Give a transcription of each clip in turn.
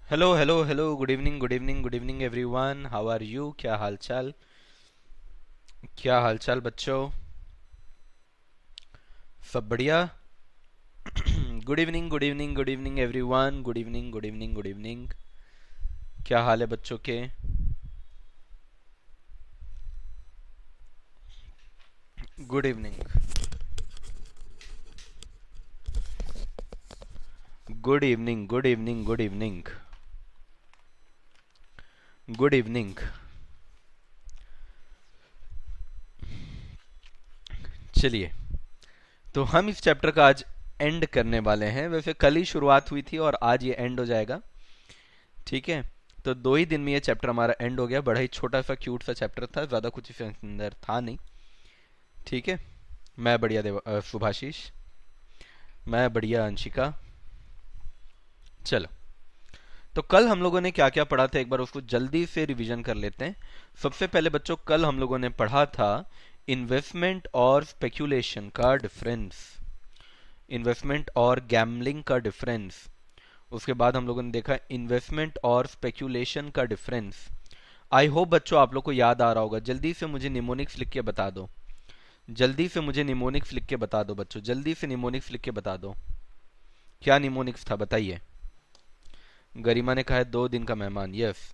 Hello hello hello, good evening good evening good evening everyone, how are you? क्या हालचाल? क्या हालचाल बच्चों? सब बढ़िया। Good evening good evening good evening everyone, good evening good evening good evening. क्या हाल है बच्चों के? Good evening good evening good evening good evening good evening. चलिए, तो हम इस चैप्टर का आज एंड करने वाले हैं। वैसे कल ही शुरुआत हुई थी और आज ये एंड हो जाएगा। ठीक है, तो 2 ही दिन में ये चैप्टर हमारा एंड हो गया। बड़ा ही छोटा सा क्यूट सा चैप्टर था, ज़्यादा कुछ इसके अंदर था नहीं। ठीक है, मैं बढ़िया सुभाशीष। मैं बढ़िया अंशिका। चलो, तो कल हम लोगों ने क्या क्या पढ़ा था, एक बार उसको जल्दी से रिवीजन कर लेते हैं। सबसे पहले बच्चों, कल हम लोगों ने पढ़ा था इन्वेस्टमेंट और स्पेक्यूलेशन का डिफरेंस, इन्वेस्टमेंट और गैम्बलिंग का डिफरेंस। उसके बाद हम लोगों ने देखा इन्वेस्टमेंट और स्पेक्यूलेशन का डिफरेंस। आई होप बच्चों आप लोग को याद आ रहा होगा। जल्दी से मुझे निमोनिक्स लिख के बता दो। जल्दी से मुझे निमोनिक्स लिख के बता दो बच्चों, जल्दी से निमोनिक्स लिख के बता दो। क्या निमोनिक्स था बताइए? गरिमा ने कहा है 2 दिन का मेहमान, यस।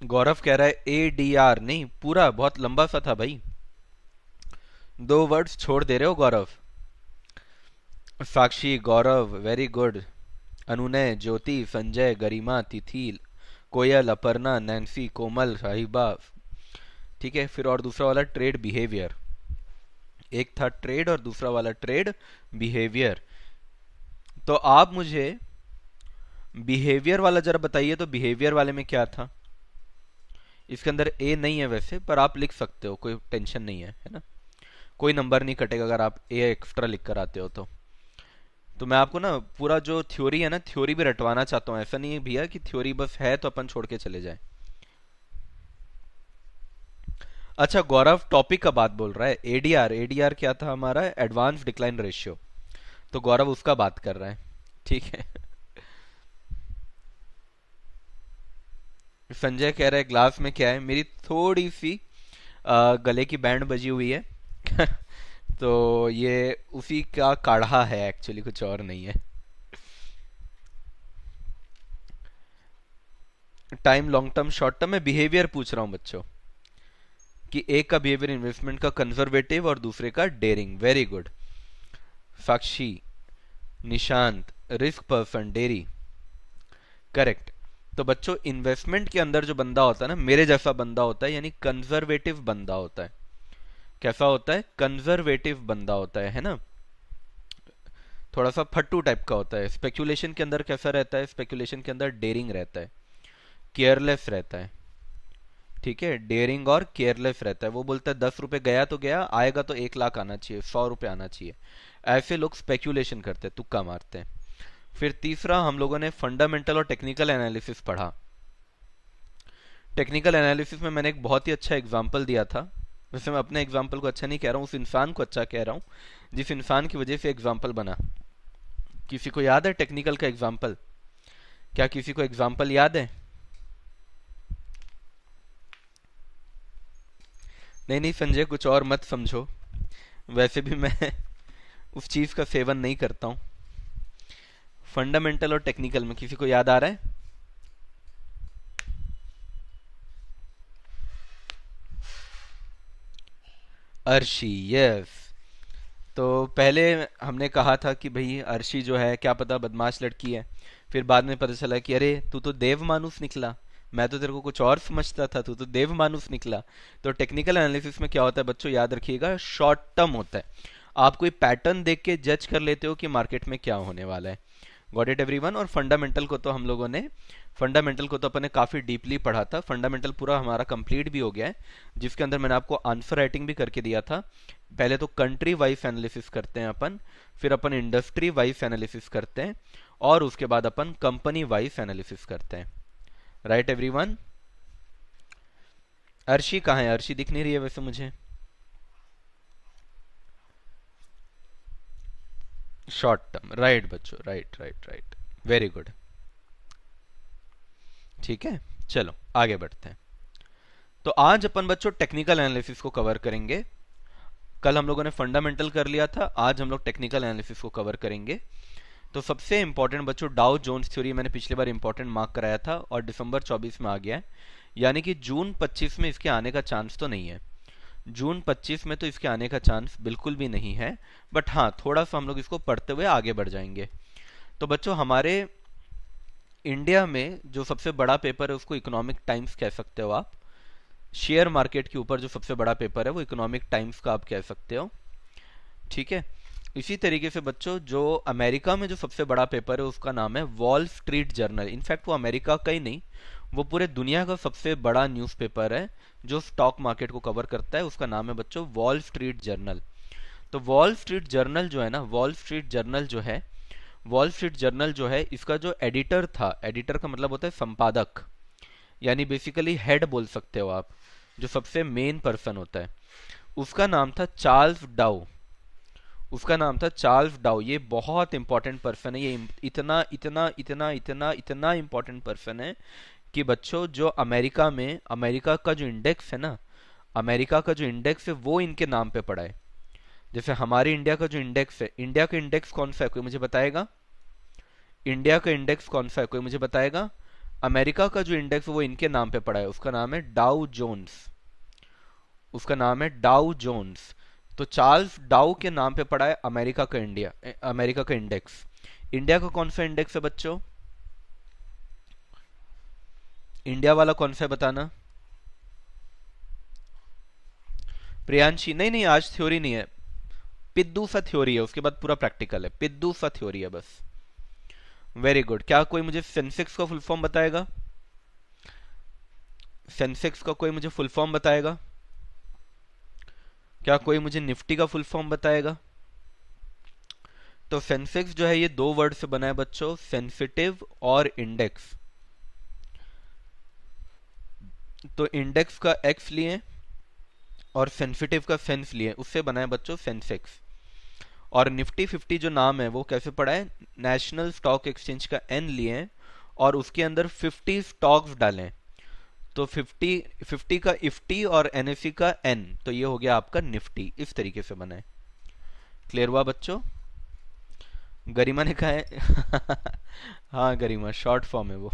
गौरव कह रहा है ADR, नहीं पूरा, बहुत लंबा सा था भाई। 2 वर्ड्स छोड़ दे रहे हो गौरव। साक्षी, गौरव, वेरी गुड। अनुनय, ज्योति, संजय, गरिमा, तिथि, कोयल, अपर्णा, नैन्सी, कोमल, साहिबा। ठीक है, फिर और दूसरा वाला ट्रेड बिहेवियर। एक था ट्रेड और दूसरा वाला ट्रेड बिहेवियर। तो आप मुझे बिहेवियर वाला जरा बताइए, तो बिहेवियर वाले में क्या था? इसके अंदर ए नहीं है वैसे, पर आप लिख सकते हो, कोई टेंशन नहीं है ना? कोई नंबर नहीं कटेगा अगर आप ए एक्स्ट्रा लिख कर आते हो तो मैं आपको ना पूरा जो थ्योरी है ना, थ्योरी भी रटवाना चाहता हूँ। ऐसा नहीं है भैया कि थ्योरी बस है तो अपन छोड़ के चले जाए। अच्छा, गौरव टॉपिक का बात बोल रहा है। एडीआर, एडीआर क्या था हमारा? Advance decline ratio. तो गौरव उसका बात कर रहा है। ठीक है। संजय कह रहा है ग्लास में क्या है? मेरी थोड़ी सी गले की बैंड बजी हुई है। तो ये उसी का काढ़ा है एक्चुअली, कुछ और नहीं है। Time long term short term में बिहेवियर पूछ रहा हूँ बच्चों, कि एक का बिहेवियर इन्वेस्टमेंट का कंजर्वेटिव और दूसरे का daring. Very good. Sakshi, Nishant, risk person, डेरी, करेक्ट। तो बच्चों, इन्वेस्टमेंट के अंदर जो बंदा होता है ना, मेरे जैसा बंदा होता है, यानी कंजर्वेटिव बंदा होता है। कैसा होता है? कंजर्वेटिव बंदा होता है ना? थोड़ा सा फट्टू टाइप का होता है। स्पेकुलेशन के अंदर कैसा रहता है? स्पेकुलेशन के अंदर डेयरिंग रहता है, केयरलेस रहता है। ठीक है, डेयरिंग और केयरलेस रहता है। वो बोलता है 10 रुपए गया तो गया, आएगा तो 1 लाख आना चाहिए, 100 रुपए आना चाहिए। ऐसे लोग स्पेकुलेशन करते हैं, तुक्का मारते हैं। फिर तीसरा, हम लोगों ने फंडामेंटल और टेक्निकल एनालिसिस पढ़ा। टेक्निकल एनालिसिस में मैंने एक बहुत ही अच्छा एग्जाम्पल दिया था। वैसे मैं अपने एग्जाम्पल को अच्छा नहीं कह रहा हूँ, उस इंसान को अच्छा कह रहा हूँ जिस इंसान की वजह से एग्जाम्पल बना। किसी को याद है टेक्निकल का एग्जाम्पल? क्या किसी को एग्जाम्पल याद है? नहीं नहीं संजय, कुछ और मत समझो। वैसे भी मैं उस चीज का सेवन नहीं करता हूँ। फंडामेंटल और टेक्निकल में किसी को याद आ रहा है? अर्शी, यस। तो पहले हमने कहा था कि भाई अर्शी जो है, क्या पता बदमाश लड़की है। फिर बाद में पता चला कि अरे तू तो देव मानुस निकला, मैं तो तेरे को कुछ और समझता था, तू तो देव मानुस निकला। तो टेक्निकल एनालिसिस में क्या होता है बच्चों, याद रखिएगा, शॉर्ट टर्म होता है। आप कोई पैटर्न देख के जज कर लेते हो कि मार्केट में क्या होने वाला है। Got it everyone? और फंडामेंटल को तो हम लोगों ने, फंडामेंटल को तो अपन ने काफी डीपली पढ़ा था। फंडामेंटल पूरा हमारा कंप्लीट भी हो गया है, जिसके अंदर मैंने आपको आंसर राइटिंग भी करके दिया था। पहले तो कंट्री वाइज एनालिसिस करते हैं अपन, फिर अपन इंडस्ट्री वाइज एनालिसिस करते हैं, और उसके बाद अपन कंपनी वाइज एनालिसिस करते हैं। Right everyone? अर्शी कहाँ है? अर्शी दिख नहीं रही है वैसे मुझे। शॉर्ट टर्म, राइट बच्चों, right right right, very good. ठीक है, चलो आगे बढ़ते हैं। तो आज अपन बच्चों टेक्निकल एनालिसिस को कवर करेंगे। कल हम लोगों ने फंडामेंटल कर लिया था, आज हम लोग टेक्निकल एनालिसिस को कवर करेंगे। तो सबसे इंपॉर्टेंट बच्चों डाउ जोन्स थ्योरी मैंने पिछली बार इंपॉर्टेंट मार्क कराया था और दिसंबर 24 में आ गया है, यानी कि जून 25 में इसके आने का चांस तो नहीं है। जून 25 में तो इसके आने का चांस बिल्कुल भी नहीं है, बट हाँ थोड़ा सा हम लोग इसको पढ़ते हुए आगे बढ़ जाएंगे। तो बच्चों हमारे इंडिया में जो सबसे बड़ा पेपर है उसको इकोनॉमिक टाइम्स कह सकते हो आप। शेयर मार्केट के ऊपर जो सबसे बड़ा पेपर है वो इकोनॉमिक टाइम्स का आप कह सकते हो। ठीक है, इसी तरीके से बच्चों जो अमेरिका में जो सबसे बड़ा पेपर है उसका नाम है वॉल स्ट्रीट जर्नल। इनफैक्ट वो अमेरिका का ही नहीं, वो पूरे दुनिया का सबसे बड़ा न्यूज़पेपर है जो स्टॉक मार्केट को कवर करता है। उसका नाम है बच्चों वॉल स्ट्रीट जर्नल। तो वॉल स्ट्रीट जर्नल जो है ना, वॉल स्ट्रीट जर्नल जो है इसका जो एडिटर था, एडिटर का मतलब होता है संपादक, यानी बेसिकली हेड बोल सकते हो आप, जो सबसे मेन पर्सन होता है, उसका नाम था चार्ल्स डाउ। उसका नाम था चार्ल्स डाउ। ये बहुत इंपॉर्टेंट पर्सन है, ये इतना इतना इतना इतना इतना इंपॉर्टेंट पर्सन है कि बच्चों जो अमेरिका का जो इंडेक्स है ना, अमेरिका का जो इंडेक्स है वो इनके नाम पे पड़ा है। जैसे हमारे इंडिया का जो इंडेक्स है, इंडिया का इंडेक्स कौन सा है, कोई मुझे बताएगा? इंडिया का इंडेक्स कौन सा है, कोई मुझे बताएगा? अमेरिका का जो इंडेक्स है वो इनके नाम पे पड़ा है, उसका नाम है डाउ जोन्स। उसका नाम है डाउ जोन्स। तो चार्ल्स डाउ के नाम पे पड़ा है अमेरिका का इंडेक्स। इंडिया का कौन सा इंडेक्स है बच्चों? इंडिया वाला कौन सा है बताना। प्रियांशी, नहीं नहीं आज थ्योरी नहीं है, पिद्दू सा थ्योरी है, उसके बाद पूरा प्रैक्टिकल है, पिद्दू सा थ्योरी है बस। Very good. क्या कोई मुझे सेंसेक्स का फुल फॉर्म बताएगा? सेंसेक्स का कोई मुझे फुल फॉर्म बताएगा? क्या कोई मुझे निफ्टी का फुल फॉर्म बताएगा? तो सेंसेक्स जो है ये दो वर्ड से बना है बच्चों, सेंसिटिव और इंडेक्स। तो इंडेक्स का एक्स लिए और सेंसिटिव का सेंस लिए, उससे बना है बच्चों सेंसेक्स। और निफ्टी 50 जो नाम है वो कैसे पड़ा है, नेशनल स्टॉक एक्सचेंज का एन लिए हैं और उसके अंदर 50 स्टॉक्स डालें, तो 50 का इफ्टी और एनएससी का एन, तो ये हो गया आपका निफ्टी। इस तरीके से बना है। क्लियर हुआ बच्चों? गरिमा ने कहा है हाँ गरिमा, शॉर्ट फॉर्म है वो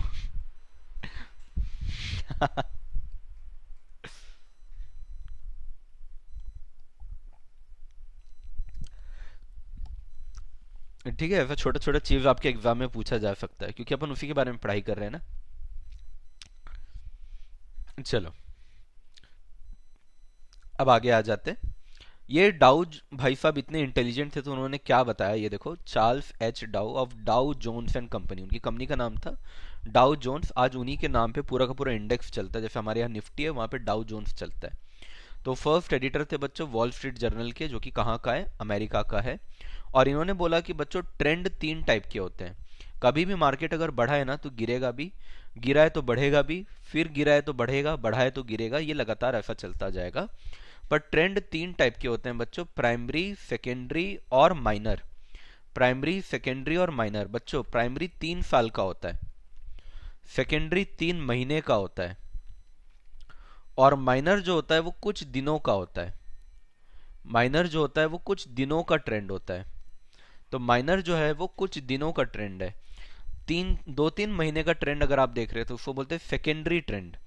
ठीक है, ऐसा छोटा छोटा चीज आपके एग्जाम में पूछा जा सकता है क्योंकि अपन उसी के बारे में पढ़ाई कर रहे हैं ना। चलो अब आगे आ जाते हैं। ये डाउ भाई साहब इतने इंटेलिजेंट थे तो उन्होंने क्या बताया, ये देखो, Charles H Dow of Dow Jones and company, उनकी कंपनी का नाम था डाउ जोन्स। आज उन्हीं के नाम पे पूरा का पूरा इंडेक्स चलता है, जैसे हमारे यहाँ निफ्टी है वहां पे डाउ जोन्स चलता है। तो फर्स्ट एडिटर थे बच्चों वॉल स्ट्रीट जर्नल के, जो कि कहाँ का है, अमेरिका का है। और इन्होंने बोला कि बच्चों ट्रेंड 3 टाइप के होते हैं। कभी भी मार्केट अगर बढ़ा है ना तो गिरेगा भी, गिरा है तो बढ़ेगा भी, फिर गिरा है तो बढ़ेगा, बढ़ा है तो गिरेगा, ये लगातार ऐसा चलता जाएगा। पर ट्रेंड 3 टाइप के होते हैं बच्चों, प्राइमरी, सेकेंडरी और माइनर। प्राइमरी, सेकेंडरी और माइनर। बच्चों प्राइमरी 3 साल का होता है, सेकेंडरी 3 महीने का होता है, और माइनर जो होता है वो कुछ दिनों का होता है। माइनर जो होता है वो कुछ दिनों का ट्रेंड होता है। तो माइनर जो है वो कुछ दिनों का ट्रेंड है। 2-3 महीने का ट्रेंड अगर आप देख रहे हो तो उसको बोलते हैं सेकेंडरी ट्रेंड।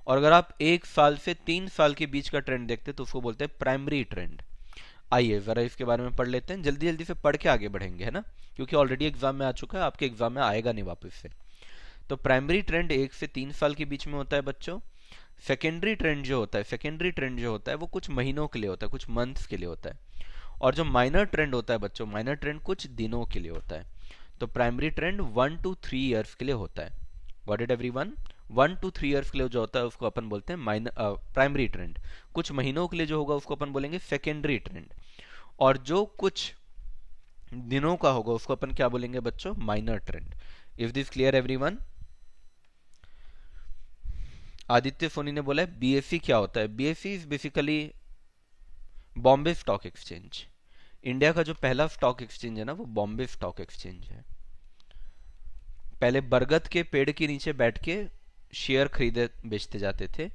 और अगर आप 1 साल से 3 साल के बीच का ट्रेंड देखते हैं तो उसको बोलते हैं प्राइमरी ट्रेंड। आइए जरा इसके बारे में पढ़ लेते हैं, जल्दी जल्दी से पढ़ के आगे बढ़ेंगे, है ना, क्योंकि ऑलरेडी एग्जाम में आ चुका है, आपके एग्जाम में आएगा नहीं वापस से। तो प्राइमरी ट्रेंड 1 से 3 साल के बीच में होता है बच्चों। सेकेंडरी ट्रेंड जो होता है वो कुछ महीनों के लिए होता है, कुछ मंथ्स के लिए होता है। और जो माइनर ट्रेंड होता है बच्चों, माइनर ट्रेंड कुछ दिनों के लिए होता है। तो प्राइमरी ट्रेंड 1 to 3 ईयर्स के लिए होता है। Got it everyone? 1 to 3 years के लिए जो होता है उसको अपन बोलते हैं प्राइमरी ट्रेंड। कुछ महीनों के लिए जो होगा उसको अपन बोलेंगे सेकेंडरी ट्रेंड। और जो कुछ दिनों का होगा उसको अपन क्या बोलेंगे बच्चों, minor trend. Is this clear everyone? Aditya Soni ने बोला है बीएससी क्या होता है। BSC is basically Bombay stock exchange. India का जो पहला स्टॉक एक्सचेंज है ना, वो बॉम्बे स्टॉक एक्सचेंज है। पहले बरगद के पेड़ के नीचे बैठ के शेयर खरीदे बेचते जाते थे।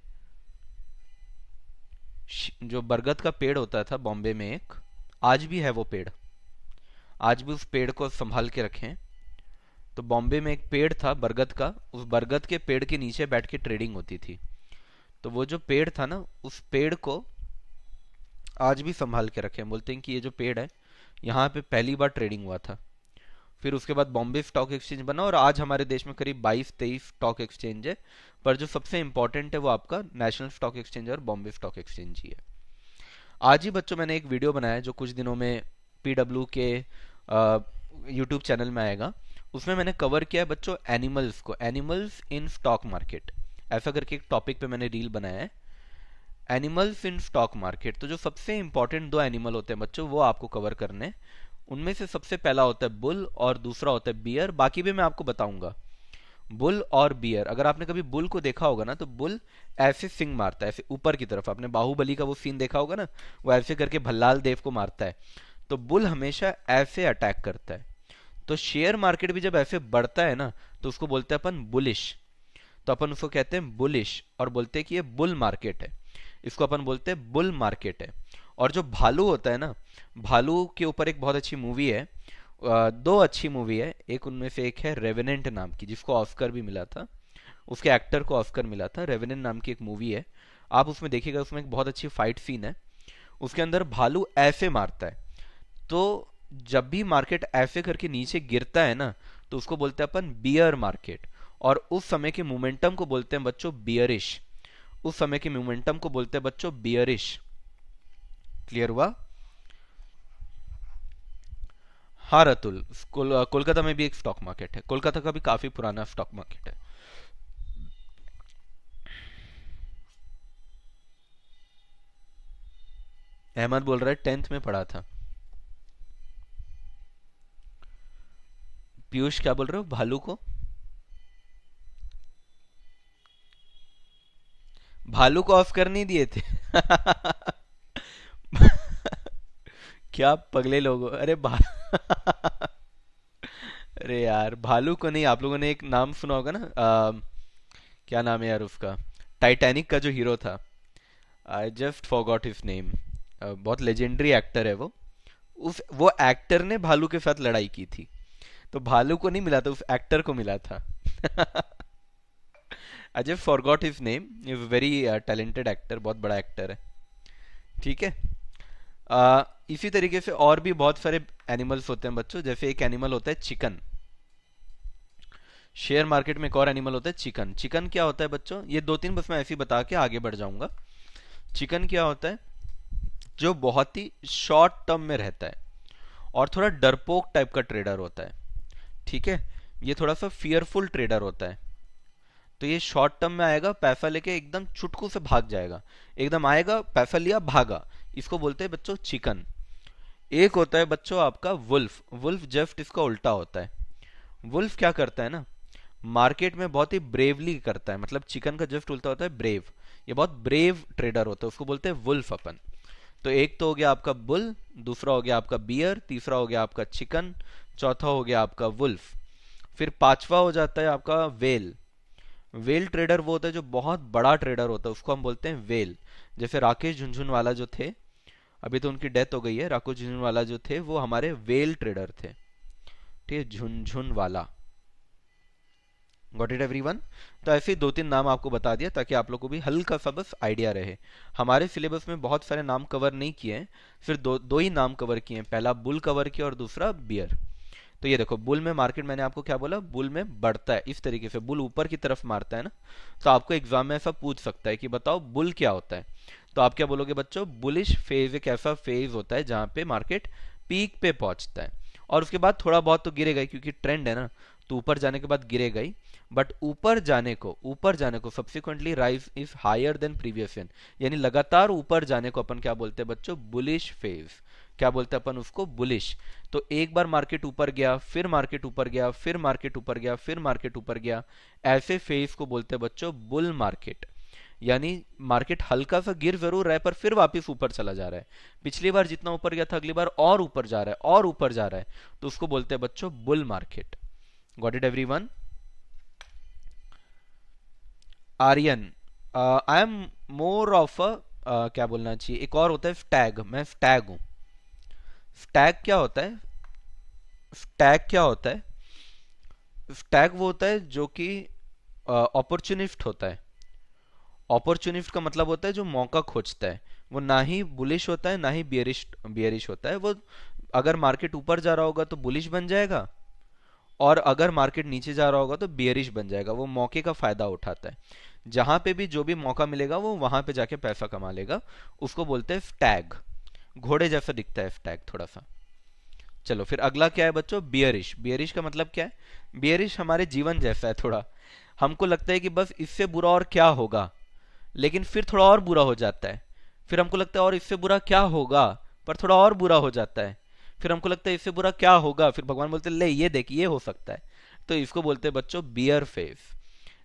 जो बरगद का पेड़ होता था बॉम्बे में एक, आज भी है वो पेड़, आज भी उस पेड़ को संभाल के रखें। तो बॉम्बे में एक पेड़ था बरगद का, उस बरगद के पेड़ के नीचे बैठ के ट्रेडिंग होती थी। तो वो जो पेड़ था ना, उस पेड़ को आज भी संभाल के रखे हैं। बोलते हैं कि ये जो पेड़ है, यहाँ पे पहली बार ट्रेडिंग हुआ था। फिर उसके बाद बॉम्बे स्टॉक एक्सचेंज बना, और आज हमारे देश में करीब 22-23 स्टॉक एक्सचेंज है। पर जो सबसे इंपॉर्टेंट है वो आपका नेशनल स्टॉक एक्सचेंज और बॉम्बे स्टॉक एक्सचेंज ही है। आज ही बच्चों मैंने एक वीडियो बनाया है जो कुछ दिनों में पीडब्ल्यू के यूट्यूब चैनल में आएगा। उसमें मैंने कवर किया है बच्चों एनिमल्स को, एनिमल्स इन स्टॉक मार्केट, ऐसा करके एक टॉपिक पे मैंने रील बनाया है, एनिमल्स इन स्टॉक मार्केट। तो जो सबसे इंपॉर्टेंट दो एनिमल होते हैं बच्चों, वो आपको कवर करने। उनमें से सबसे पहला होता है बुल और दूसरा होता है बियर। बाकी भी मैं आपको बताऊंगा। बुल और बियर, अगर आपने कभी बुल को देखा होगा ना, तो बुल ऐसे सिंग मारता है, ऐसे ऊपर की तरफ। आपने बाहुबली का वो सीन देखा होगा ना, वो ऐसे करके भल्लाल देव को मारता है। तो बुल हमेशा ऐसे अटैक करता है। तो शेयर मार्केट भी जब ऐसे बढ़ता है ना, तो उसको बोलते हैं अपन बुलिश। तो अपन उसको कहते हैं बुलिश, और बोलते हैं कि ये बुल मार्केट है। इसको अपन बोलते हैं बुल मार्केट है। और जो भालू होता है ना, भालू के ऊपर एक बहुत अच्छी मूवी है, दो अच्छी मूवी है। एक उनमें से एक है रेवेनेंट नाम की, जिसको ऑस्कर भी मिला था, उसके एक्टर को ऑस्कर मिला था। रेवेनेंट नाम की एक मूवी है, आप उसमें देखिएगा। उसमें एक बहुत अच्छी फाइट सीन है, उसके अंदर भालू ऐसे मारता है। तो जब भी मार्केट ऐसे करके नीचे गिरता है ना, तो उसको बोलते हैं अपन बियर मार्केट। और उस समय के मोमेंटम को बोलते हैं बच्चों बियरिश। उस समय के मोमेंटम को बोलते हैं बच्चों बियरिश। क्लियर हुआ? हाँ रतुल, कोलकाता में भी एक स्टॉक मार्केट है। कोलकाता का भी काफी पुराना स्टॉक मार्केट है। अहमद बोल रहा है 10th में पढ़ा था। पीयूष क्या बोल रहे हो, भालू को? भालू को ऑफ कर नहीं दिए थे? क्या पगले लोग हो। अरे अरे यार, भालू को नहीं। आप लोगों ने एक नाम सुना होगा ना, क्या नाम है यार उसका, टाइटैनिक का जो हीरो था, I just forgot his name. बहुत लेजेंडरी एक्टर है वो। उस वो एक्टर ने भालू के साथ लड़ाई की थी। तो भालू को नहीं मिला था, उस एक्टर को मिला था। I just forgot his name. Is very talented actor, बहुत बड़ा एक्टर है। ठीक है। इसी तरीके से और भी बहुत सारे एनिमल्स होते हैं बच्चों। जैसे एक एनिमल होता है चिकन। शेयर मार्केट में एक और एनिमल होता है चिकन। चिकन क्या होता है बच्चों? ये दो तीन बस मैं ऐसे ही बता के आगे बढ़ जाऊंगा। चिकन क्या होता है? जो बहुत ही शॉर्ट टर्म में रहता है और थोड़ा डरपोक टाइप का ट्रेडर होता है। ठीक है, ये थोड़ा सा फियरफुल ट्रेडर होता है। तो ये शॉर्ट टर्म में आएगा, पैसा लेके एकदम चुटकू से भाग जाएगा। एकदम आएगा, पैसा लिया, भागा। इसको बोलते हैं बच्चों चिकन। एक होता है बच्चों आपका वुल्फ। वुल्फ जस्ट इसका उल्टा होता है। वुल्फ क्या करता है ना, मार्केट में बहुत ही ब्रेवली करता है। मतलब चिकन का जस्ट उल्टा होता है ब्रेव। ये बहुत ब्रेव ट्रेडर होता है, उसको बोलते हैं वुल्फ अपन। तो एक तो हो गया आपका बुल, दूसरा हो गया आपका बियर, तीसरा हो गया आपका चिकन, चौथा हो गया आपका वुल्फ। फिर पांचवा हो जाता है आपका वेल। वेल ट्रेडर वो होता है जो बहुत बड़ा ट्रेडर होता है, उसको हम बोलते हैं वेल। जैसे राकेश झुनझुनवाला जो थे, अभी तो उनकी डेथ हो गई है, राकेश झुनझुनवाला जो थे वो हमारे वेल ट्रेडर थे। ठीक है, झुनझुनवाला। Got it everyone? तो ऐसे ही दो तीन नाम आपको बता दिया ताकि आप लोग को भी हल्का सा बस आइडिया रहे। हमारे सिलेबस में बहुत सारे नाम कवर नहीं किए हैं, सिर्फ दो दो ही नाम कवर किए हैं। पहला बुल कवर किया और दूसरा बियर। तो ये देखो, बुल में मार्केट, मैंने आपको क्या बोला, बुल में बढ़ता है इस तरीके से, बुल ऊपर की तरफ मारता है ना। तो आपको एग्जाम में ऐसा पूछ सकता है कि बताओ बुल क्या होता है। तो आप क्या बोलोगे बच्चों? बुलिश फेज एक ऐसा फेज होता है जहां पे मार्केट पीक पे पहुंचता है, और उसके बाद थोड़ा बहुत तो गिरेगा ही, क्योंकि ट्रेंड है ना, तो ऊपर जाने के बाद गिरेगा ही। बट ऊपर जाने को subsequently rise is higher than previous in, यानी लगातार ऊपर जाने को अपन क्या बोलते हैं बच्चों? Bullish phase. क्या बोलते हैं अपन उसको? बुलिश। तो एक बार मार्केट ऊपर गया, फिर मार्केट ऊपर गया, फिर मार्केट ऊपर गया, फिर मार्केट ऊपर गया, ऐसे फेज को बोलते हैं बच्चों बुल मार्केट। यानी मार्केट हल्का सा गिर जरूर रहा है पर फिर वापस ऊपर चला जा रहा है। पिछली बार जितना ऊपर गया था अगली बार और ऊपर जा रहा है और ऊपर जा रहा है, तो उसको बोलते हैं बच्चों bull market. Got it everyone? Aryan, I am more of a, क्या बोलना चाहिए, एक और होता है स्टैग, मैं स्टैग हूं। स्टैग क्या होता है? स्टैग क्या होता है? स्टैग वो होता है जो कि अपॉर्चुनिस्ट होता है। अपॉर्चुनिस्ट का मतलब होता है जो मौका खोजता है। वो ना ही बुलिश होता है ना ही बियरिश बियरिश होता है। वो अगर मार्केट ऊपर जा रहा होगा तो बुलिश बन जाएगा, और अगर मार्केट नीचे जा रहा होगा तो बियरिश बन जाएगा। वो मौके का फायदा उठाता है। जहां पे भी जो भी मौका मिलेगा वो वहां पे जाके पैसा कमा लेगा। उसको बोलते हैं स्टैग। घोड़े जैसा दिखता है स्टैग थोड़ा सा। चलो फिर अगला क्या है बच्चों? बियरिश। बियरिश का मतलब क्या है? बियरिश हमारे जीवन जैसा है थोड़ा। हमको लगता है कि बस इससे बुरा और क्या होगा, लेकिन फिर थोड़ा और बुरा हो जाता है। फिर हमको लगता है और इससे बुरा क्या होगा, पर थोड़ा और बुरा हो जाता है। फिर हमको लगता है इससे बुरा क्या होगा, फिर भगवान बोलते हैं ले ये देख ये हो सकता है। तो इसको बोलते हैं बच्चों बियर फेस।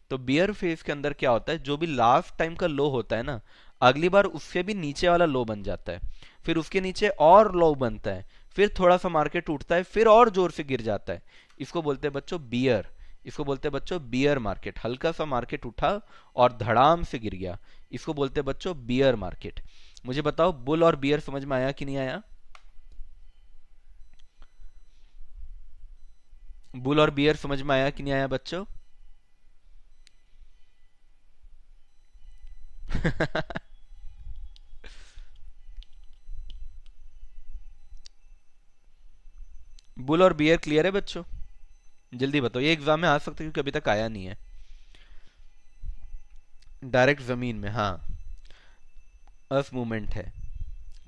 तो बियर फेस के अंदर क्या होता है, जो भी लास्ट टाइम का लो होता है ना, अगली बार उससे भी नीचे वाला लो बन जाता है। फिर उसके नीचे और लो बनता है। फिर थोड़ा सा मार्केट उठता है, फिर और जोर से गिर जाता है। इसको बोलते हैं बच्चों बियर। इसको बोलते हैं बच्चों बियर मार्केट। हल्का सा मार्केट उठा और धड़ाम से गिर गया, इसको बोलते हैं बच्चों बियर मार्केट। मुझे बताओ बुल और बियर समझ में आया कि नहीं आया? बुल और बियर समझ में आया कि नहीं आया बच्चों? बुल और बियर क्लियर है बच्चों? जल्दी बताओ, ये एग्जाम में आ सकता है क्योंकि अभी तक आया नहीं है। डायरेक्ट जमीन में, हाँ, अर्थ मूवमेंट है।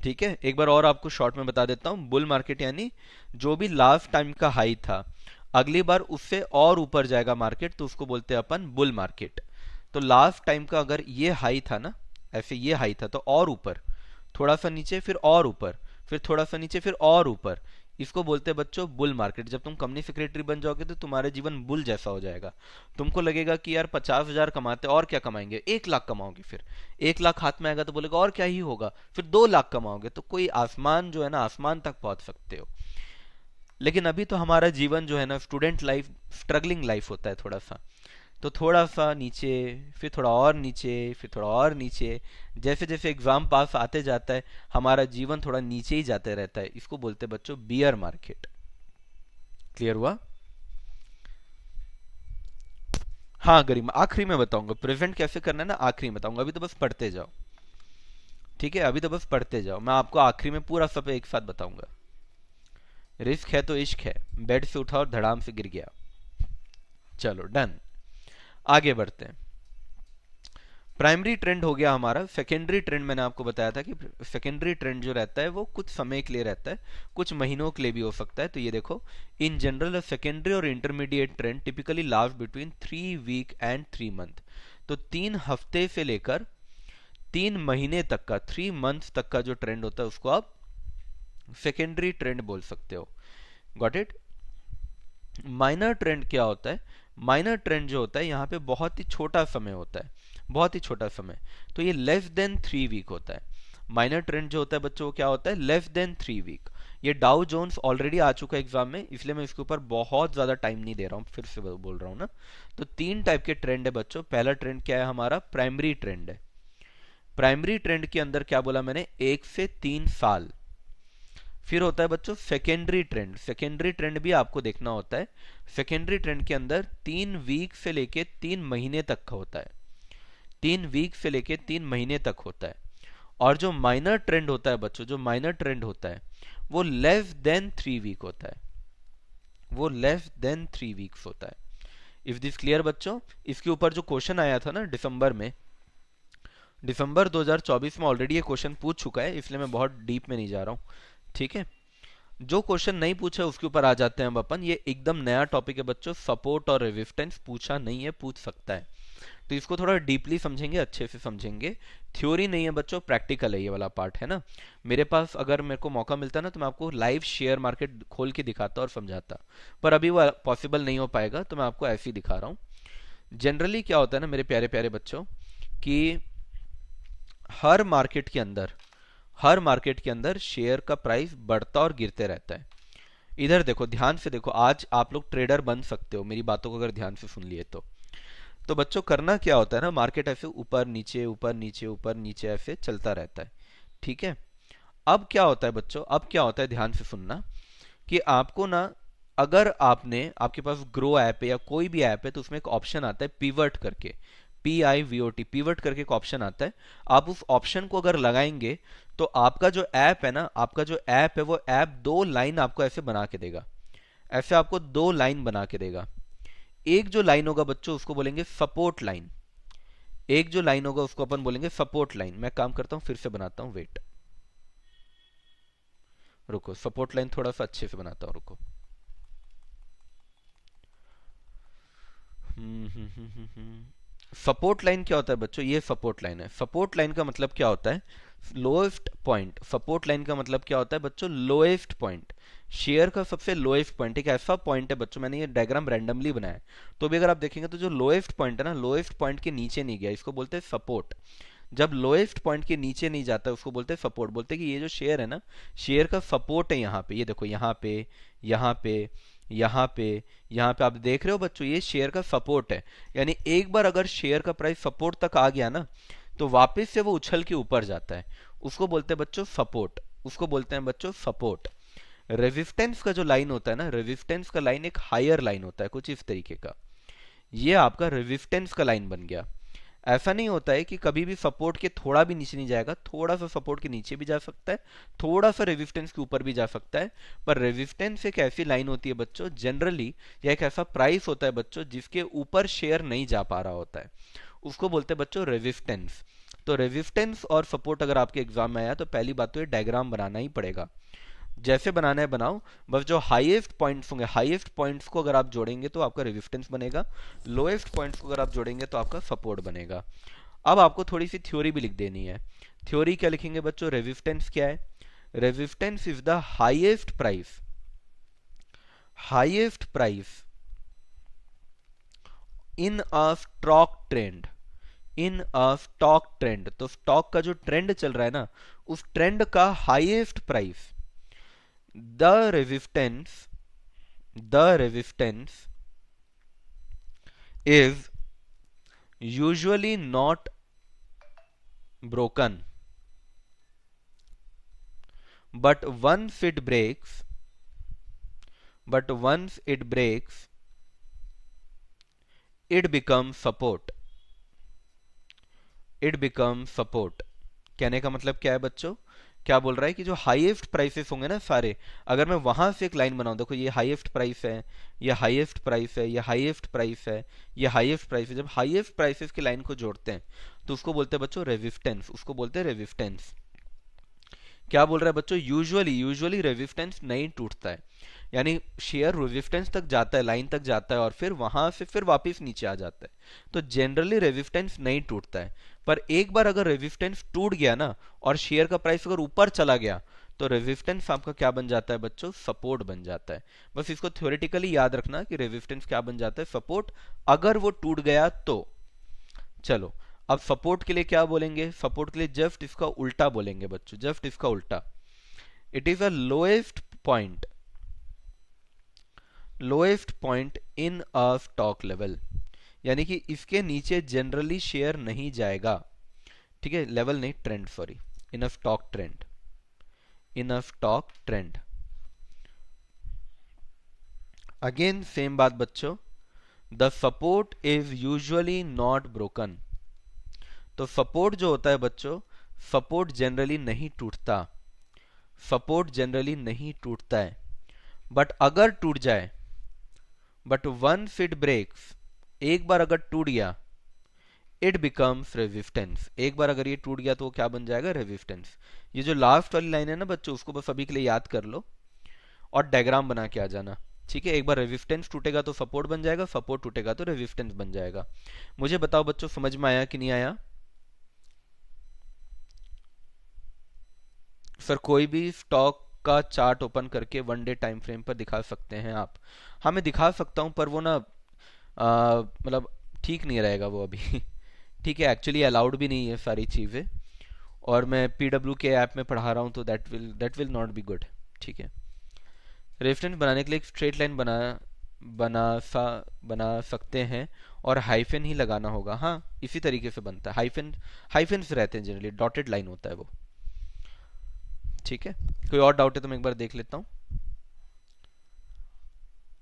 ठीक है, एक बार और आपको शॉर्ट में बता देता हूँ। बुल मार्केट यानी जो भी लास्ट टाइम का हाई था अगली बार उससे और ऊपर जाएगा मार्केट, तो उसको बोलते हैं अपन बुल मार्केट। तो लास्ट टाइम का अगर ये हाई था ना, ऐसे ये हाई था, तो और ऊपर, थोड़ा सा नीचे, फिर और ऊपर, फिर थोड़ा सा नीचे, फिर और ऊपर, इसको बोलते हैं बच्चों बुल मार्केट। जब तुम कंपनी सेक्रेटरी बन जाओगे तो तुम्हारा जीवन बुल जैसा हो जाएगा। तुमको लगेगा कि यार 50,000 कमाते और क्या कमाएंगे, 1 लाख कमाओगे। फिर 1 लाख हाथ में आएगा तो बोलेगा और क्या ही होगा। फिर 2 लाख कमाओगे तो कोई आसमान जो है ना, आसमान तक पहुंच सकते हो। लेकिन अभी तो हमारा जीवन जो है ना, स्टूडेंट लाइफ, स्ट्रगलिंग लाइफ होता है थोड़ा सा। तो थोड़ा सा नीचे, फिर थोड़ा और नीचे, फिर थोड़ा और नीचे। जैसे जैसे एग्जाम पास आते जाता है हमारा जीवन थोड़ा नीचे ही जाते रहता है। इसको बोलते हैं बच्चों बियर मार्केट। क्लियर हुआ? हाँ गरिमा, आखिरी में बताऊंगा प्रेजेंट कैसे करना है ना, आखिरी में बताऊंगा। अभी तो बस पढ़ते जाओ। ठीक है, अभी तो बस पढ़ते जाओ, मैं आपको आखिरी में पूरा सब एक साथ बताऊंगा। रिस्क है तो इश्क है। बेड से उठा और धड़ाम से गिर गया। चलो डन, आगे बढ़ते हैं। प्राइमरी ट्रेंड हो गया हमारा। सेकेंडरी ट्रेंड मैंने आपको बताया था कि सेकेंडरी ट्रेंड जो रहता है वो कुछ समय के लिए रहता है, कुछ महीनों के लिए भी हो सकता है। तो ये देखो, इन जनरल सेकेंडरी और intermediate trend typically last between 3 week and 3 month. तो 3 हफ्ते से लेकर 3 महीने तक का, 3 मंथ तक का जो ट्रेंड होता है उसको आप सेकेंडरी ट्रेंड बोल सकते हो। Got it? माइनर ट्रेंड क्या होता है? माइनर ट्रेंड जो होता है यहाँ पे बहुत ही छोटा समय होता है, बहुत ही छोटा समय। तो ये लेस देन 3 वीक होता है। माइनर ट्रेंड जो होता है बच्चों वो क्या होता है? Less than 3 week. ये डाउ जोन्स ऑलरेडी आ चुका है एग्जाम में, इसलिए मैं इसके ऊपर बहुत ज्यादा टाइम नहीं दे रहा हूँ, फिर से बोल रहा हूँ ना। तो 3 टाइप के ट्रेंड है बच्चों। पहला ट्रेंड क्या है हमारा? प्राइमरी ट्रेंड है। प्राइमरी ट्रेंड के अंदर क्या बोला मैंने? 1 से 3 साल। फिर होता है बच्चों सेकेंडरी ट्रेंड। सेकेंडरी ट्रेंड भी आपको देखना होता है। सेकेंडरी ट्रेंड के अंदर 3 वीक से लेके 3 महीने तक का होता है। 3 वीक से लेके 3 महीने तक होता है। और जो माइनर ट्रेंड होता है बच्चों, जो माइनर ट्रेंड होता है वो लेस देन 3 वीक होता है। वो लेस देन 3 वीक्स होता है। इफ दिस क्लियर बच्चों? इसके ऊपर जो क्वेश्चन आया था ना दिसंबर में, दिसंबर 2024 में ऑलरेडी ये क्वेश्चन पूछ चुका है, इसलिए मैं बहुत डीप में नहीं जा रहा हूँ। ठीक है, जो क्वेश्चन नहीं पूछा उसके ऊपर आ जाते हैं हम अपन। ये एकदम नया टॉपिक है बच्चों, सपोर्ट और रेजिस्टेंस पूछा नहीं है, पूछ सकता है। तो इसको थोड़ा डीपली समझेंगे, अच्छे से समझेंगे। थ्योरी नहीं है बच्चों, प्रैक्टिकल है ये वाला पार्ट, है ना। मेरे पास अगर मेरे को मौका मिलता ना तो मैं आपको लाइव शेयर मार्केट खोल के दिखाता और समझाता, पर अभी वो पॉसिबल नहीं हो पाएगा, तो मैं आपको ऐसे ही दिखा रहा हूँ। जनरली क्या होता है ना मेरे प्यारे प्यारे बच्चों, कि हर मार्केट के अंदर हर मार्केट के अंदर शेयर का प्राइस बढ़ता और गिरते रहता है। इधर देखो, ध्यान से देखो, आज आप लोग ट्रेडर बन सकते हो मेरी बातों को अगर ध्यान से सुन लिए तो बच्चों करना क्या होता है ना, मार्केट ऐसे ऊपर नीचे ऊपर नीचे ऊपर नीचे ऐसे चलता रहता है। ठीक है। अब क्या होता है बच्चों, अब क्या होता है, ध्यान से सुनना, कि आपको ना, अगर आपके पास ग्रो ऐप है या कोई भी ऐप है तो उसमें एक ऑप्शन आता है पिवट करके, PIVOT, पिवट करके एक ऑप्शन आता है। आप उस ऑप्शन को अगर लगाएंगे तो आपका जो ऐप है ना, आपका जो ऐप है वो ऐप दो लाइन आपको ऐसे बना के देगा। ऐसे आपको दो लाइन बना के देगा। एक जो लाइन होगा बच्चों उसको बोलेंगे सपोर्ट लाइन। एक जो लाइन होगा उसको अपन बोलेंगे सपोर्ट लाइन। मैं काम करता हूं, फिर से बनाता हूं, वेट, रुको, सपोर्ट लाइन थोड़ा सा अच्छे से बनाता हूं, रुको। सपोर्ट लाइन क्या होता है बच्चों, ये सपोर्ट लाइन है। सपोर्ट लाइन का मतलब क्या होता है, लोएस्ट पॉइंट। सपोर्ट लाइन का मतलब क्या होता है बच्चों, लोएस्ट पॉइंट, शेयर का सबसे लोएस्ट पॉइंट। एक ऐसा पॉइंट है बच्चों, मैंने ये डायग्राम रैंडमली बनाया है, तो भी अगर आप देखेंगे तो जो लोएस्ट पॉइंट है ना, लोएस्ट पॉइंट के नीचे नहीं गया, इसको बोलते हैं सपोर्ट। जब लोएस्ट पॉइंट के नीचे नहीं जाता है उसको बोलते हैं सपोर्ट। बोलते हैं कि ये जो शेयर है ना, शेयर का सपोर्ट है यहाँ पे, ये देखो, यहाँ पे, यहाँ पे, यहाँ पे, यहाँ पे आप देख रहे हो बच्चों, ये शेयर का सपोर्ट है। यानी एक बार अगर शेयर का प्राइस सपोर्ट तक आ गया ना तो वापस से वो उछल के ऊपर जाता है, उसको बोलते हैं बच्चों सपोर्ट। उसको बोलते हैं बच्चों सपोर्ट। रेजिस्टेंस का जो लाइन होता है ना, रेजिस्टेंस का लाइन एक हायर लाइन होता है कुछ इस तरीके का। ये आपका रेजिस्टेंस का लाइन बन गया। ऐसा नहीं होता है कि कभी भी सपोर्ट के थोड़ा भी नीचे नहीं जाएगा, थोड़ा सा सपोर्ट के नीचे भी जा सकता है, थोड़ा सा रेजिस्टेंस के ऊपर भी जा सकता है। पर रेजिस्टेंस एक ऐसी लाइन होती है बच्चों जनरली, या एक ऐसा प्राइस होता है बच्चों जिसके ऊपर शेयर नहीं जा पा रहा होता है, उसको बोलते हैं बच्चों रेजिस्टेंस। तो रेजिस्टेंस और सपोर्ट अगर आपके एग्जाम में आया तो पहली बात तो ये डायग्राम बनाना ही पड़ेगा। जैसे बनाना है बनाओ, बस जो हाईएस्ट पॉइंट्स होंगे, हाईएस्ट पॉइंट्स को अगर आप जोड़ेंगे तो आपका रेजिस्टेंस बनेगा, लोएस्ट पॉइंट्स को अगर आप जोड़ेंगे तो आपका सपोर्ट बनेगा। अब आपको थोड़ी सी थ्योरी भी लिख देनी है। थ्योरी क्या लिखेंगे बच्चों, रेजिस्टेंस क्या है, resistance is the highest price, highest price in a stock trend, in a stock trend. तो स्टॉक का जो ट्रेंड चल रहा है ना, उस ट्रेंड का highest price. the resistance the resistance is usually not broken, but once it breaks, it becomes support, it becomes support। कहने का मतलब क्या है बच्चों, क्या बोल रहा है कि जो हाईएस्ट प्राइसेस होंगे ना सारे, अगर मैं वहां से एक लाइन बनाऊं, देखो ये हाईएस्ट प्राइस है, ये हाईएस्ट प्राइस है, ये हाईएस्ट प्राइस है, ये हाईएस्ट प्राइस है, जब हाईएस्ट प्राइसेस की लाइन को जोड़ते हैं तो उसको बोलते हैं बच्चों रेजिस्टेंस, उसको बोलते हैं रेजिस्टेंस। क्या बोल रहा है बच्चों, यूजुअली रेजिस्टेंस नहीं टूटता है, यानी शेयर रेजिस्टेंस तक जाता है, लाइन तक जाता है और फिर वहां से फिर वापस नीचे आ जाता है। तो जनरली रेजिस्टेंस नहीं टूटता है। पर एक बार अगर रेजिस्टेंस टूट गया ना और शेयर का प्राइस अगर ऊपर चला गया तो रेजिस्टेंस आपका क्या बन जाता है बच्चों, सपोर्ट बन जाता है। बस इसको थ्योरेटिकली याद रखना कि रेजिस्टेंस क्या बन जाता है, सपोर्ट, अगर वो टूट गया तो। चलो, अब सपोर्ट के लिए क्या बोलेंगे, सपोर्ट के लिए जस्ट इसका उल्टा बोलेंगे बच्चों, जस्ट इसका उल्टा। It is a lowest point in a stock level, यानी कि इसके नीचे जनरली शेयर नहीं जाएगा। ठीक है, लेवल नहीं, trend, sorry, in a stock trend, in a stock trend. Again same बात बच्चों, the support is usually not broken. तो सपोर्ट जो होता है बच्चों, सपोर्ट जनरली नहीं टूटता, सपोर्ट जनरली नहीं टूटता है। बट अगर टूट जाए, बट वंस इट ब्रेक्स, एक बार अगर टूट गया, इट बिकम्स रेजिस्टेंस, एक बार अगर ये टूट गया तो वो क्या बन जाएगा, रेजिस्टेंस। ये जो लास्ट वाली लाइन है ना बच्चों, उसको बस अभी के लिए याद कर लो और डायग्राम बना के आ जाना। ठीक है, एक बार रेजिस्टेंस टूटेगा तो सपोर्ट बन जाएगा, सपोर्ट टूटेगा तो रेजिस्टेंस बन जाएगा। मुझे बताओ बच्चों, समझ में आया कि नहीं आया। सर कोई भी स्टॉक का चार्ट ओपन करके वन डे टाइम फ्रेम पर दिखा सकते हैं आप। हाँ मैं दिखा सकता हूँ, पर वो ना मतलब ठीक नहीं रहेगा वो अभी ठीक है, एक्चुअली अलाउड भी नहीं है सारी चीज़ें, और मैं पीडब्ल्यू के ऐप में पढ़ा रहा हूँ, तो that will not be good. ठीक है। रेफरेंस बनाने के लिए एक स्ट्रेट लाइन बना सा बना सकते हैं और हाइफन ही लगाना होगा। हाँ, इसी तरीके से बनता है। हाइफन रहते हैं जनरली, डॉटेड लाइन होता है वो। ठीक है। कोई और डाउट है तो मैं एक बार देख लेता हूँ।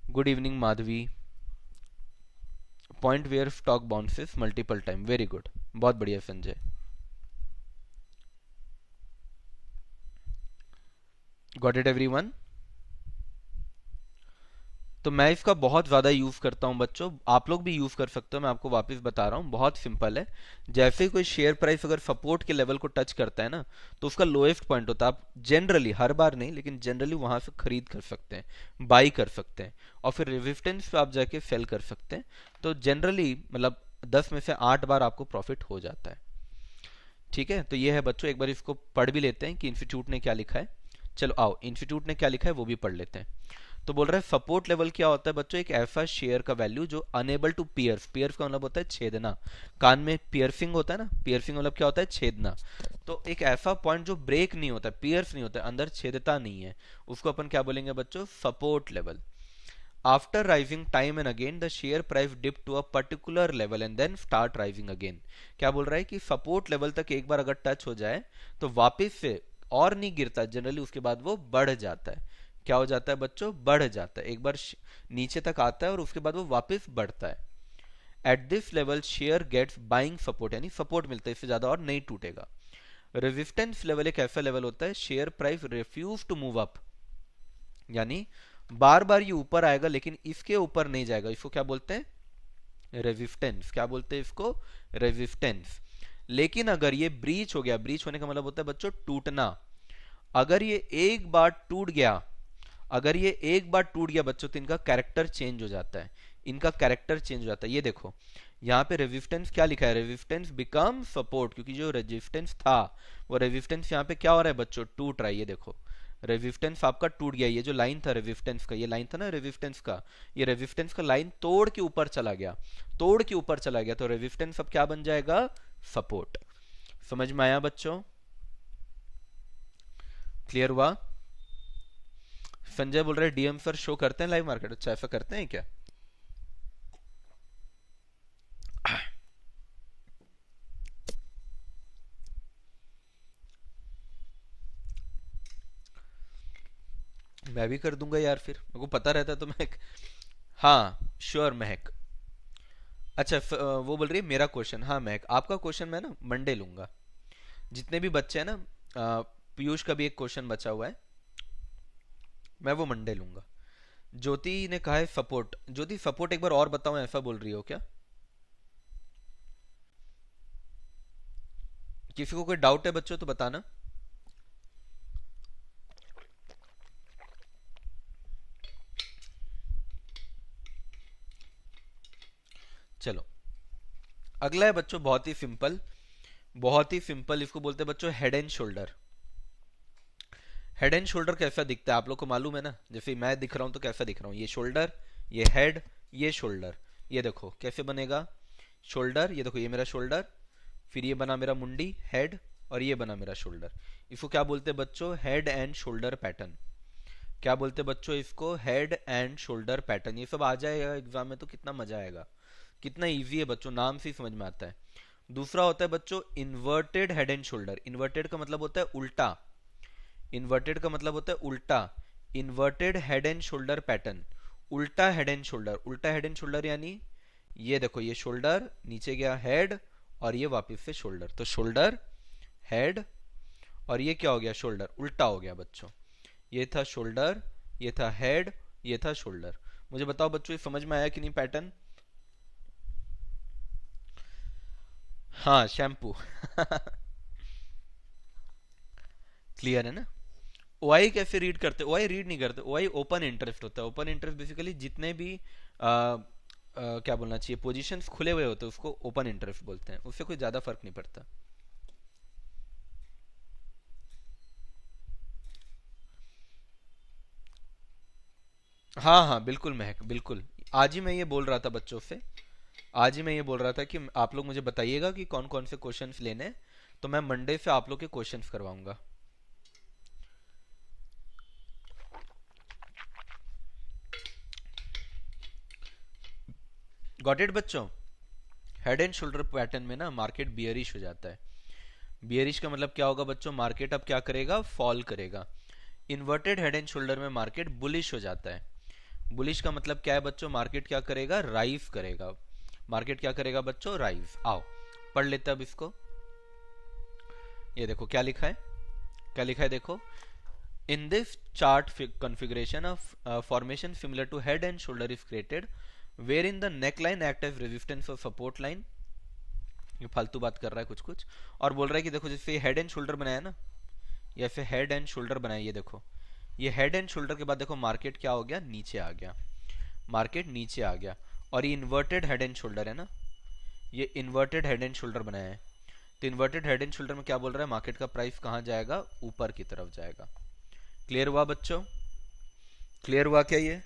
Good evening Madhavi. Point where stock bounces multiple time, very good, बहुत बढ़िया संजय। Got it everyone. तो मैं इसका बहुत ज़्यादा यूज़ करता हूँ बच्चों, आप लोग भी यूज़ कर सकते हो। मैं आपको वापस बता रहा हूँ, बहुत सिंपल है। जैसे ही कोई शेयर प्राइस अगर सपोर्ट के लेवल को टच करता है ना, तो उसका लोएस्ट पॉइंट होता है। आप जनरली, हर बार नहीं लेकिन जनरली वहां से खरीद कर सकते हैं, बाई कर सकते हैं, और फिर रेजिस्टेंस पे आप जाके सेल कर सकते हैं। तो जनरली मतलब 10 में से 8 बार आपको प्रॉफिट हो जाता है। ठीक है। तो ये है बच्चों, एक बार इसको पढ़ भी लेते हैं कि इंस्टीट्यूट ने क्या लिखा है। चलो आओ, इंस्टीट्यूट ने क्या लिखा है वो भी पढ़ लेते हैं। तो बोल रहा है सपोर्ट लेवल क्या होता है बच्चों, एक ऐसा शेयर का वैल्यू जो अनेबल टू पियर्स, पियर्स का मतलब होता है छेदना, कान में पियर्सिंग होता है ना, पियर्सिंग मतलब क्या होता है, छेदना। तो एक ऐसा पॉइंट जो ब्रेक नहीं होता, पियर्स नहीं होता, अंदर छेदता नहीं है, उसको अपन क्या बोलेंगे बच्चों, support level. After rising time and again the share price dip to a particular level and then start rising again. क्या बोल रहा है कि सपोर्ट लेवल तक एक बार अगर टच हो जाए तो वापस से और नहीं गिरता जनरली, उसके बाद वो बढ़ जाता है। क्या हो जाता है बच्चों, बढ़ जाता है। एक बार नीचे तक आता है और उसके बाद वो वापस बढ़ता है। At this level share gets buying support, यानी सपोर्ट मिलता है, इससे ज्यादा और नहीं टूटेगा। रेजिस्टेंस लेवल एक ऐसा लेवल होता है, share price refuse to move up, यानी बार बार ये ऊपर आएगा लेकिन इसके ऊपर नहीं जाएगा, इसको क्या बोलते हैं, रेजिस्टेंस। क्या बोलते हैं इसको, रेजिस्टेंस। लेकिन अगर ये ब्रीच हो गया, ब्रीच होने का मतलब होता है बच्चों टूटना। अगर ये एक बार टूट गया, अगर ये एक बार टूट गया बच्चों, तो इनका कैरेक्टर चेंज हो जाता है, इनका कैरेक्टर चेंज हो जाता है। ये देखो यहाँ पे रेजिस्टेंस क्या लिखा है, रेजिस्टेंस बिकम सपोर्ट, क्योंकि जो रेजिस्टेंस था वो रेजिस्टेंस यहाँ पे क्या हो रहा है बच्चों, टूट रहा है। ये देखो रेजिस्टेंस आपका टूट गया, ये जो लाइन था रेजिस्टेंस का, ये लाइन था ना रेजिस्टेंस का, ये रेजिस्टेंस का लाइन तोड़ के ऊपर चला गया, तोड़ के ऊपर चला गया, तो रेजिस्टेंस अब क्या बन जाएगा, सपोर्ट। समझ में आया बच्चों, क्लियर हुआ। संजय बोल रहे डीएम सर शो करते हैं लाइव मार्केट, अच्छा ऐसा करते हैं क्या। मैं भी कर दूंगा यार, फिर मेरे को पता रहता तो मैं। हाँ श्योर महक। अच्छा वो बोल रही है मेरा क्वेश्चन, हाँ महक आपका क्वेश्चन मैं ना मंडे लूंगा। जितने भी बच्चे हैं ना, पीयूष का भी एक क्वेश्चन बचा हुआ है, मैं वो मंडे लूंगा। ज्योति ने कहा है सपोर्ट, ज्योति सपोर्ट एक बार और बताओ, ऐसा बोल रही हो क्या, किसी को कोई डाउट है बच्चों तो बताना। चलो अगला है बच्चों, बहुत ही सिंपल, बहुत ही सिंपल, इसको बोलते हैं बच्चों head and shoulder. Head and shoulder कैसा दिखता है आप लोग को मालूम है ना, जैसे मैं दिख रहा हूं तो कैसा दिख रहा हूं, ये शोल्डर, ये हेड, ये शोल्डर। ये देखो कैसे बनेगा, शोल्डर, ये देखो ये मेरा शोल्डर, फिर ये बना मेरा मुंडी हेड, और ये बना मेरा शोल्डर। इसको क्या बोलते हैं बच्चों, हेड एंड शोल्डर पैटर्न। क्या बोलते हैं बच्चों इसको, हेड एंड शोल्डर पैटर्न। ये सब आ जाएगा एग्जाम में तो कितना मजा आएगा, कितना इजी है बच्चों, नाम से ही समझ में आता है। दूसरा होता है बच्चों inverted head and shoulder. Inverted का मतलब होता है उल्टा, इन्वर्टेड का मतलब होता है उल्टा, inverted head and shoulder pattern, उल्टा हेड एंड शोल्डर। उल्टा हेड एंड शोल्डर यानी ये देखो ये शोल्डर नीचे गया हेड, और ये वापस से शोल्डर, तो शोल्डर हेड, और ये क्या हो गया, शोल्डर, उल्टा हो गया बच्चों। ये था शोल्डर, ये था हेड, ये था शोल्डर। मुझे बताओ बच्चों ये समझ में आया कि नहीं पैटर्न। हाँ शैम्पू। क्लियर है ना। ओआई कैसे रीड करते, ओआई रीड नहीं करते, ओआई ओपन इंटरेस्ट होता है। ओपन इंटरेस्ट बेसिकली जितने भी क्या बोलना चाहिए, पोजीशंस खुले हुए होते हैं उसको ओपन इंटरेस्ट बोलते हैं, उससे कोई ज्यादा फर्क नहीं पड़ता। हाँ हाँ बिल्कुल महक, बिल्कुल। आज ही मैं ये बोल रहा था बच्चों से, आज ही मैं ये बोल रहा था कि आप लोग मुझे बताइएगा कि कौन कौन से क्वेश्चंस लेने हैं, तो मैं मंडे से आप लोग के क्वेश्चंस करवाऊंगा। गॉट इट बच्चों? हेड एंड शोल्डर पैटर्न में ना मार्केट बियरिश हो जाता है। बियरिश का मतलब क्या होगा बच्चों? मार्केट अब क्या करेगा? फॉल करेगा। इन्वर्टेड हेड एंड शोल्डर में मार्केट बुलिश हो जाता है। बुलिश का मतलब क्या है बच्चों? मार्केट क्या करेगा? राइज करेगा। मार्केट क्या करेगा बच्चों? राइज। आओ पढ़ लेते हैं अब इसको। ये देखो क्या लिखा है, क्या लिखा है देखो। In this chart configuration a formation similar to head and shoulder is created wherein the neckline act as resistance or support line। ये फालतू बात कर रहा है कुछ कुछ, और बोल रहा है कि देखो जैसे हेड एंड शोल्डर बनाया ना, या फिर हेड एंड शोल्डर बनाया, ये देखो ये हेड एंड शोल्डर के बाद देखो मार्केट क्या हो गया? नीचे आ गया। मार्केट नीचे आ गया, और ये इन्वर्टेड हेड एंड शोल्डर है ना, ये इन्वर्टेड हेड एंड शोल्डर बनाया है। तो इन्वर्टेड हेड एंड शोल्डर में क्या बोल रहा है? मार्केट का प्राइस कहाँ जाएगा? ऊपर की तरफ जाएगा। क्लियर हुआ बच्चों? क्लियर हुआ क्या ये?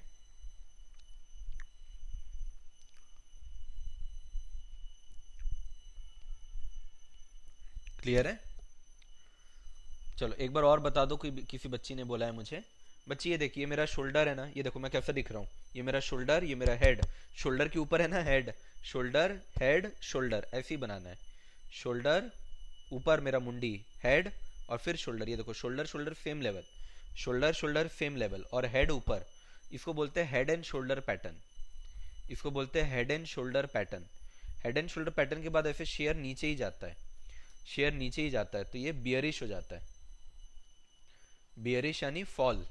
क्लियर है? चलो एक बार और बता दो, कोई किसी बच्ची ने बोला है मुझे। बच्ची ये देखिए, मेरा शोल्डर है ना, ये देखो मैं कैसा दिख रहा हूँ। ये मेरा शोल्डर, ये मेरा हेड। शोल्डर के ऊपर है ना हेड, शोल्डर हेड शोल्डर, ऐसे ही बनाना है। शोल्डर ऊपर मेरा मुंडी, हेड और फिर शोल्डर। ये देखो shoulder shoulder same level, shoulder shoulder same level, और हेड ऊपर। इसको बोलते हैं हेड एंड शोल्डर पैटर्न। इसको बोलते हैं head and shoulder pattern. Head and shoulder pattern के बाद ऐसे शेयर नीचे ही जाता है, शेयर नीचे ही जाता है, तो ये बियरिश हो जाता है। बियरिश यानी फॉल।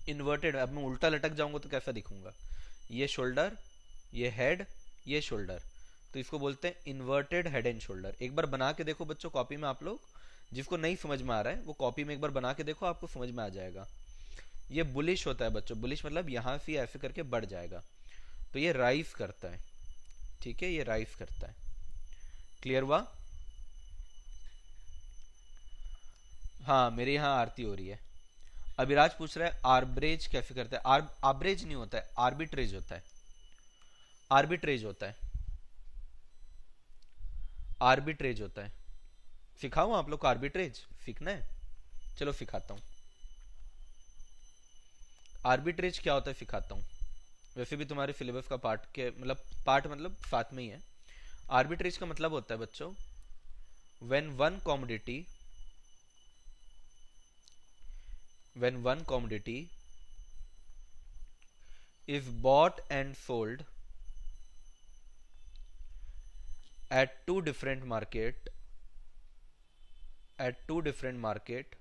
इन्वर्टेड, अब मैं उल्टा लटक जाऊंगा तो कैसा दिखूंगा? ये शोल्डर, ये हेड, ये शोल्डर, तो इसको बोलते हैं इन्वर्टेड हेड एंड शोल्डर। एक बार बना के देखो बच्चों कॉपी में, आप लोग जिसको नहीं समझ में आ रहा है वो कॉपी में एक बार बना के देखो, आपको समझ में आ जाएगा। ये बुलिश होता है बच्चों। बुलिश मतलब यहां से ऐसे करके बढ़ जाएगा, तो ये राइज करता है। ठीक है, ये राइज करता है। क्लियर हुआ? हाँ मेरे यहाँ आरती हो रही है। अभिराज पूछ रहा है आर्ब्रेज कैसे करता है? आर्ब्रेज नहीं होता है, आर्बिट्रेज होता है। आर्बिट्रेज होता है, आर्बिट्रेज होता है। सिखाऊं आप लोग को? आर्बिट्रेज सीखना है? चलो सिखाता हूं। आर्बिट्रेज क्या होता है सिखाता हूं। वैसे भी तुम्हारे सिलेबस का पार्ट के मतलब पार्ट मतलब साथ में ही है। आर्बिट्रेज का मतलब होता है बच्चों, when one commodity, when one commodity is bought and sold at two different market, at two different market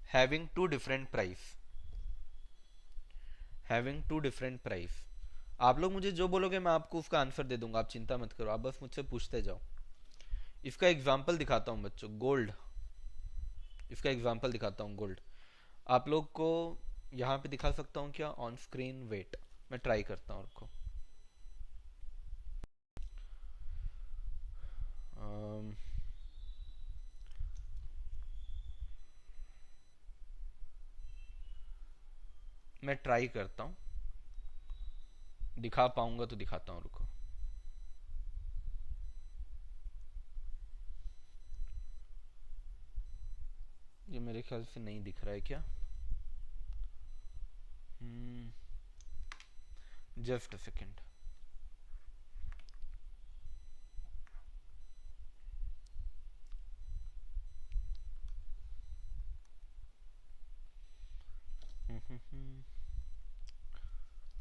having two different price, having two different price। आप लोग मुझे जो बोलोगे मैं आपको उसका आंसर दे दूंगा, आप चिंता मत करो, आप बस मुझसे पूछते जाओ। इसका एग्जाम्पल दिखाता हूं बच्चों, गोल्ड। इसका एग्जाम्पल दिखाता हूँ गोल्ड। आप लोग को यहाँ पे दिखा सकता हूँ क्या ऑन स्क्रीन? वेट मैं ट्राई करता हूँ आपको। मैं ट्राई करता हूँ, दिखा पाऊंगा तो दिखाता हूँ, रुको। ये मेरे ख्याल से नहीं दिख रहा है क्या? Just a second.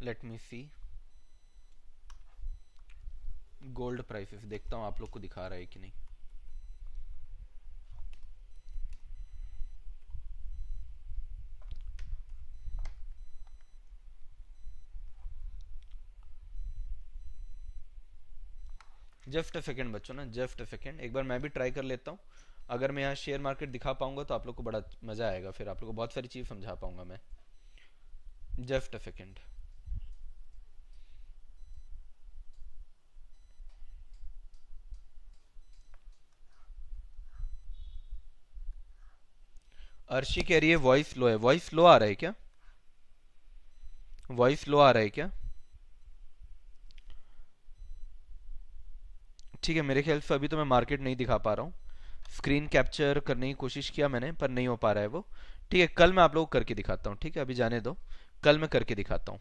Let me see gold prices, देखता हूँ आप लोग को दिखा रहा है कि नहीं। जस्ट अ सेकेंड बच्चों ना, जस्ट अ सेकेंड, एक बार मैं भी ट्राई कर लेता हूँ। अगर मैं यहाँ शेयर मार्केट दिखा पाऊंगा तो आप लोग को बड़ा मजा आएगा, फिर आप लोग को बहुत सारी चीज समझा पाऊंगा मैं। Just a second. अर्शी कह रही है वॉइस लो है। वॉइस लो आ रहा है क्या? वॉइस लो आ रहा है क्या? ठीक है, मेरे ख्याल से अभी तो मैं मार्केट नहीं दिखा पा रहा हूँ। स्क्रीन कैप्चर करने की कोशिश किया मैंने पर नहीं हो पा रहा है वो। ठीक है, कल मैं आप लोगों को करके दिखाता हूँ। ठीक है, अभी जाने दो, कल मैं करके दिखाता हूँ।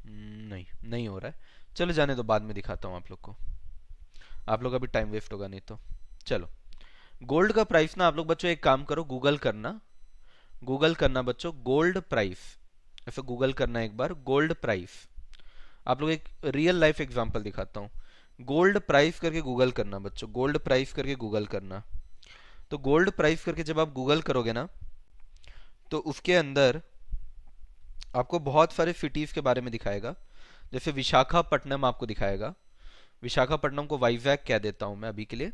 नहीं, नहीं हो रहा है। चलो जाने दो, बाद में दिखाता हूँ आप लोग को। आप लोग का भी टाइम वेस्ट होगा नहीं तो। चलो, गोल्ड का प्राइस ना आप लोग बच्चों एक काम करो, गूगल करना। गूगल करना बच्चों, गोल्ड प्राइस। ऐसे गूगल करना एक बार, गोल्ड प्राइस। आप लोग एक रियल लाइफ एग्जांपल दिखाता हूँ। गोल्ड प्राइस करके गूगल करना बच्चों, गोल्ड प्राइस करके गूगल करना। तो गोल्ड प्राइस करके जब आप गूगल करोगे ना, तो उसके अंदर आपको बहुत सारे सिटीज के बारे में दिखाएगा। जैसे विशाखापट्टनम आपको दिखाएगा। विशाखापट्टनम को वाइजैग कह देता हूं मैं अभी के लिए।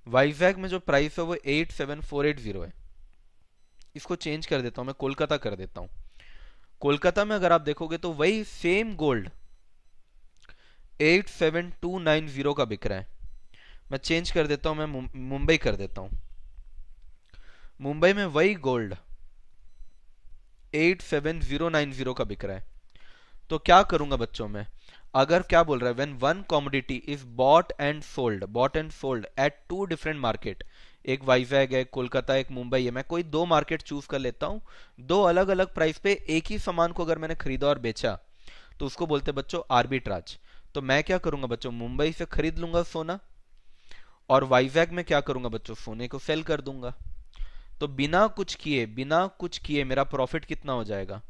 वाइजैग में जो प्राइस है वो 87480 है। इसको चेंज कर देता हूं, मैं कोलकाता कर देता हूं। कोलकाता में अगर आप देखोगे तो वही सेम गोल्ड 87290 का बिक रहा है। मैं चेंज कर देता हूं, मैं मुंबई कर देता हूं। मुंबई में वही गोल्ड 87090 का बिक रहा है। तो क्या करूंगा बच्चों में, अगर क्या बोल रहा है, when one commodity is bought and sold at two different market, एक वाइजैग है, कोलकाता, एक मुंबई है, मैं कोई दो मार्केट चूज कर लेता हूं। दो अलग अलग प्राइस पे एक ही सामान को अगर मैंने खरीदा और बेचा, तो उसको बोलते हैं बच्चों आर्बिट्राज। तो मैं क्या करूंगा बच्चों, मुंबई से खरीद लूंगा सोना, और वाइजैग में क्या करूंगा बच्चों, सोने को सेल कर दूंगा। तो बिना कुछ किए मेरा प्रॉफिट कितना हो जाएगा।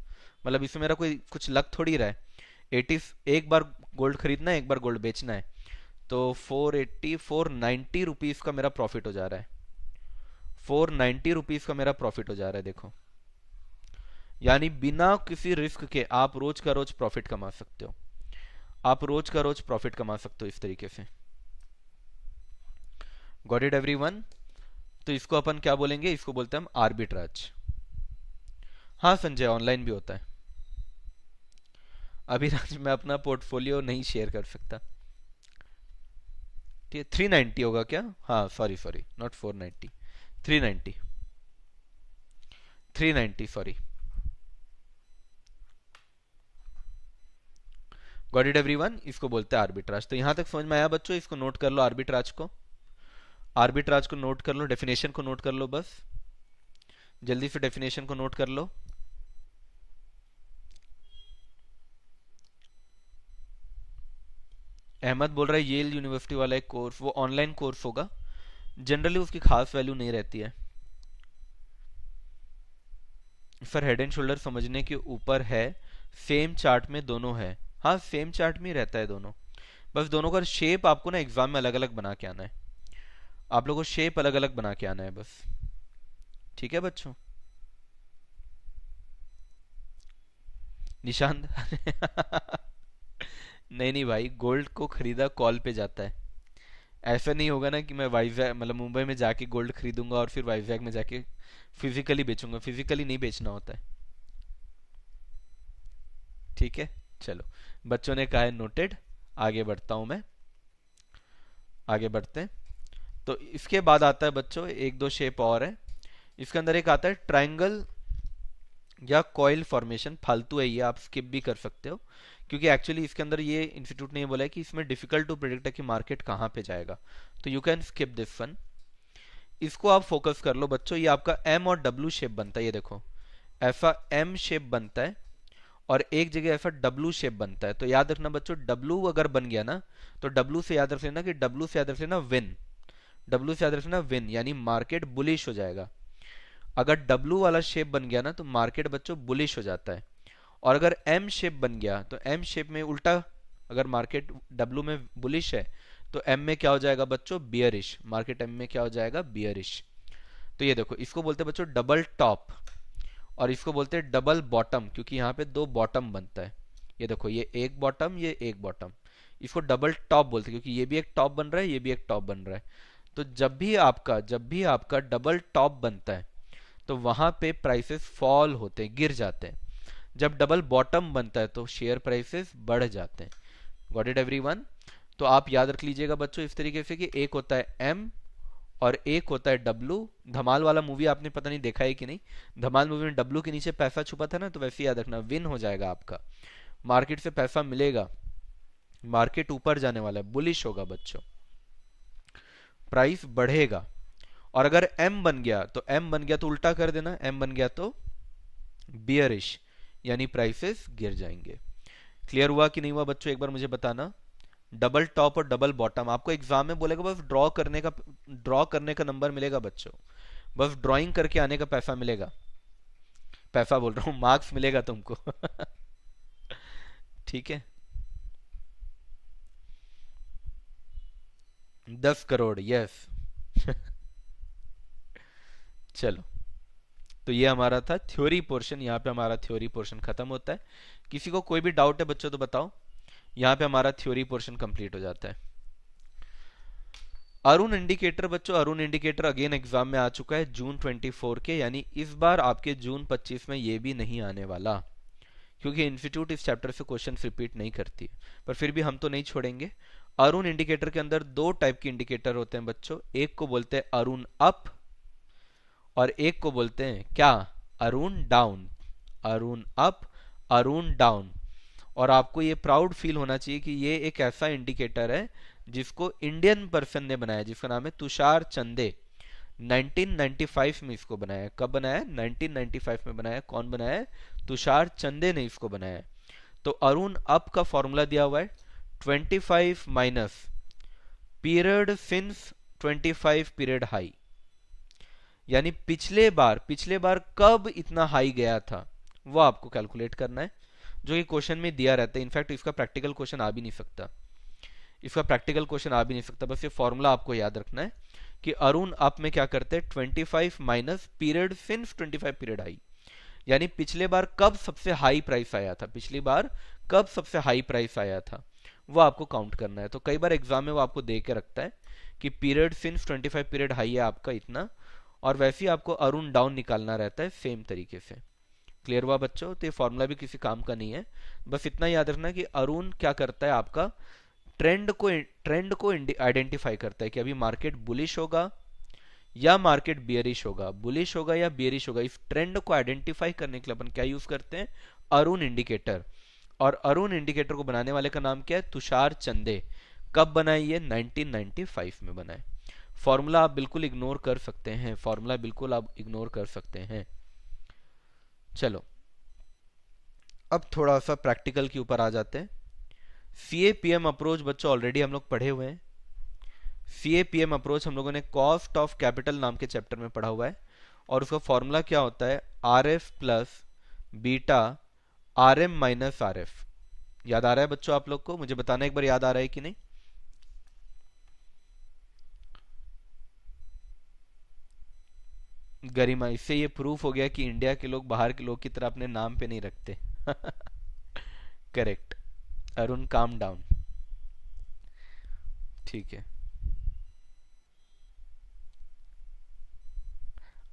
मतलब इसमें मेरा कोई कुछ लग थोड़ी रहा है। 80, एक बार गोल्ड खरीदना है, एक बार गोल्ड बेचना है। तो 480 490 रुपीज का मेरा प्रॉफिट हो जा रहा है। 490 रुपीज का मेरा प्रॉफिट हो जा रहा है, देखो। यानी बिना किसी रिस्क के आप रोज का रोज प्रॉफिट कमा सकते हो। आप रोज का रोज प्रॉफिट कमा सकते हो इस तरीके से। Got it everyone? तो इसको अपन क्या बोलेंगे, इसको बोलते हैं हम आर्बिट्राज। हाँ संजय, ऑनलाइन भी होता है। अभी राज मैं अपना पोर्टफोलियो नहीं शेयर कर सकता। ठीक है, 390 होगा क्या? हाँ, sorry sorry, not 490, 390, 390, sorry. Got it everyone? इसको बोलते हैं आर्बिट्राज। तो यहां तक समझ में आया बच्चों? इसको नोट कर लो, आर्बिट्राज को। आर्बिट्राज को नोट कर लो, डेफिनेशन को नोट कर लो, बस जल्दी से डेफिनेशन को नोट कर लो। अहमद बोल रहा है येल यूनिवर्सिटी वाला एक कोर्स, वो ऑनलाइन कोर्स होगा। जनरली उसकी खास वैल्यू नहीं रहती है। सर हेड एंड शोल्डर समझने के ऊपर है, सेम चार्ट में दोनों है। हाँ, सेम चार्ट में ही रहता है दोनों। बस दोनों का शेप आपको ना एग्जाम में अलग अलग बना के आना है। आप लोगों को शेप अलग अलग बना के आना है बस। ठीक है बच्चों? निशांत नहीं नहीं भाई, गोल्ड को खरीदा कॉल पे जाता है। ऐसा नहीं होगा ना कि मैं वाइजैग मतलब मुंबई में जाके गोल्ड खरीदूंगा और फिर वाइजैग में जाके फिजिकली बेचूंगा। फिजिकली नहीं बेचना होता है। ठीक है, चलो। बच्चों ने कहा है नोटेड। आगे बढ़ता हूं मैं, आगे बढ़ते हैं। तो इसके बाद आता है बच्चों एक दो शेप और है। इसके अंदर एक आता है ट्रायंगल या कॉइल फॉर्मेशन। फालतू है ये, आप स्किप भी कर सकते हो, क्योंकि एक्चुअली इसके अंदर ये इंस्टीट्यूट ने बोला है कि इसमें डिफिकल्ट टू प्रिडिक्ट है कि मार्केट कहाँ पे जाएगा। तो you can skip this one. इसको आप फोकस कर लो बच्चों। ये आपका एम और डब्ल्यू शेप बनता है, ये देखो। ऐसा एम शेप बनता है और एक जगह ऐसा डब्ल्यू शेप बनता है। तो याद रखना बच्चों, डब्ल्यू अगर बन गया ना, तो डब्ल्यू से याद रख लेना कि डब्ल्यू से याद रख लेना विन। डब्ल्यू से याद रखना विन, यानी मार्केट बुलिश हो जाएगा। अगर डब्ल्यू वाला शेप बन गया ना, तो मार्केट बच्चों बुलिश हो जाता है। और अगर एम शेप बन गया, तो एम शेप में उल्टा, अगर मार्केट डब्ल्यू में बुलिश है तो एम में क्या हो जाएगा बच्चों, बियरिश। मार्केट एम में क्या हो जाएगा, बियरिश। तो ये देखो, इसको बोलते हैं बच्चों डबल टॉप, और इसको बोलते हैं डबल बॉटम, क्योंकि यहाँ पे दो बॉटम बनता है। ये देखो, ये एक बॉटम, ये एक बॉटम। इसको डबल टॉप बोलते हैं, क्योंकि ये भी एक टॉप बन रहा है, ये भी एक टॉप बन रहा है। तो जब भी आपका डबल टॉप बनता है, तो वहां पे प्राइसेस फॉल होते हैं, गिर जाते हैं। जब डबल बॉटम बनता है तो शेयर प्राइसेस बढ़ जाते हैं। Got it everyone? तो आप याद रख लीजिएगा बच्चों इस तरीके से कि एक होता है एम और एक होता है डब्लू। धमाल वाला मूवी आपने पता नहीं देखा है कि नहीं। धमाल मूवी में डब्लू के नीचे पैसा छुपा था ना, तो वैसे ही याद रखना, विन हो जाएगा आपका, मार्केट से पैसा मिलेगा, मार्केट ऊपर जाने वाला है, बुलिश होगा बच्चों, प्राइस बढ़ेगा। और अगर एम बन गया तो एम बन गया तो उल्टा कर देना, एम बन गया तो बियरिश, यानी प्राइसेस गिर जाएंगे। क्लियर हुआ कि नहीं हुआ बच्चों, एक बार मुझे बताना। डबल टॉप और डबल बॉटम आपको एग्जाम में बोलेगा, बस ड्रॉ करने का नंबर मिलेगा बच्चों, बस ड्राइंग करके आने का पैसा मिलेगा, पैसा बोल रहा हूँ, मार्क्स मिलेगा तुमको। ठीक है, 10 करोड़, यस। चलो, तो ये हमारा था थ्योरी पोर्शन, यहाँ पे हमारा थ्योरी पोर्शन खत्म होता है। किसी को कोई भी डाउट है बच्चों तो बताओ, यहाँ पे हमारा थ्योरी पोर्शन कंप्लीट हो जाता है। अरुण इंडिकेटर बच्चों, अरुण इंडिकेटर अगेन एग्जाम में आ चुका है जून 24 के, यानी इस बार आपके जून 25 में ये भी नहीं आने वाला, क्योंकि इंस्टीट्यूट इस चैप्टर से क्वेश्चन रिपीट नहीं करती। पर फिर भी हम तो नहीं छोड़ेंगे। अरुण इंडिकेटर के अंदर दो टाइप के इंडिकेटर होते हैं बच्चों, एक को बोलते हैं अरुण अप और एक को बोलते हैं क्या, Arun down. Arun up, Arun down. और आपको ये प्राउड फील होना चाहिए कि ये एक ऐसा इंडिकेटर है जिसको इंडियन पर्सन ने बनाया, जिसका नाम है तुषार चंदे। 1995 में इसको बनाया है। कब बनाया है? 1995 में बनाया है। कौन बनाया है? तुषार चंदे ने इसको बनाया है। तो अरुण अप का फॉर्मूला दिया हुआ है 25 minus period since 25 period high, यानी पिछले बार कब इतना हाई गया था वो आपको कैलकुलेट करना है, जो कि क्वेश्चन में दिया रहता है। इनफैक्ट इसका प्रैक्टिकल क्वेश्चन आ भी नहीं सकता, इसका प्रैक्टिकल क्वेश्चन आ भी नहीं सकता, बस ये फॉर्मूला आपको याद रखना है कि अरुण अप में क्या करते हैं, 25 minus period since 25 period high, यानी पिछले बार कब सबसे हाई प्राइस आया था, पिछली बार कब सबसे हाई प्राइस आया था, वो आपको काउंट करना है। तो कई बार एग्जाम में वो आपको दे के रखता है कि पीरियड सिंस 25 पीरियड हाई है आपका इतना, और वैसे ही आपको अरुण डाउन निकालना रहता है सेम तरीके से। क्लियर हुआ बच्चों? तो ये फॉर्मूला भी किसी काम का नहीं है, बस इतना याद रखना कि अरुण क्या करता है, आपका ट्रेंड को आइडेंटिफाई करता है कि अभी मार्केट बुलिश होगा या मार्केट बियरिश होगा, बुलिश होगा या बियरिश होगा। इस ट्रेंड को आइडेंटिफाई करने के लिए अपन क्या यूज करते हैं, अरुण इंडिकेटर। और अरुण इंडिकेटर को बनाने वाले का नाम क्या है, तुषार चंदे। कब बनाए ये? 1995 में बनाए। फॉर्मूला आप बिल्कुल इग्नोर कर सकते हैं, फॉर्मूला बिल्कुल आप इग्नोर कर सकते हैं। चलो, अब थोड़ा सा प्रैक्टिकल के ऊपर आ जाते हैं। सीएपीएम अप्रोच बच्चों ऑलरेडी हम लोग पढ़े हुए हैं। सीएपीएम अप्रोच हम लोगों ने कॉस्ट ऑफ कैपिटल नाम के चैप्टर में पढ़ा हुआ है, और उसका फॉर्मूला क्या होता है, R F plus beta R M minus R F. याद आ रहा है बच्चों आप लोग को? मुझे बताना एक बार, याद आ रहा है कि नहीं? गरिमा, इससे ये प्रूफ हो गया कि इंडिया के लोग बाहर के लोग की तरह अपने नाम पे नहीं रखते। करेक्ट। अरुण काम डाउन, ठीक है।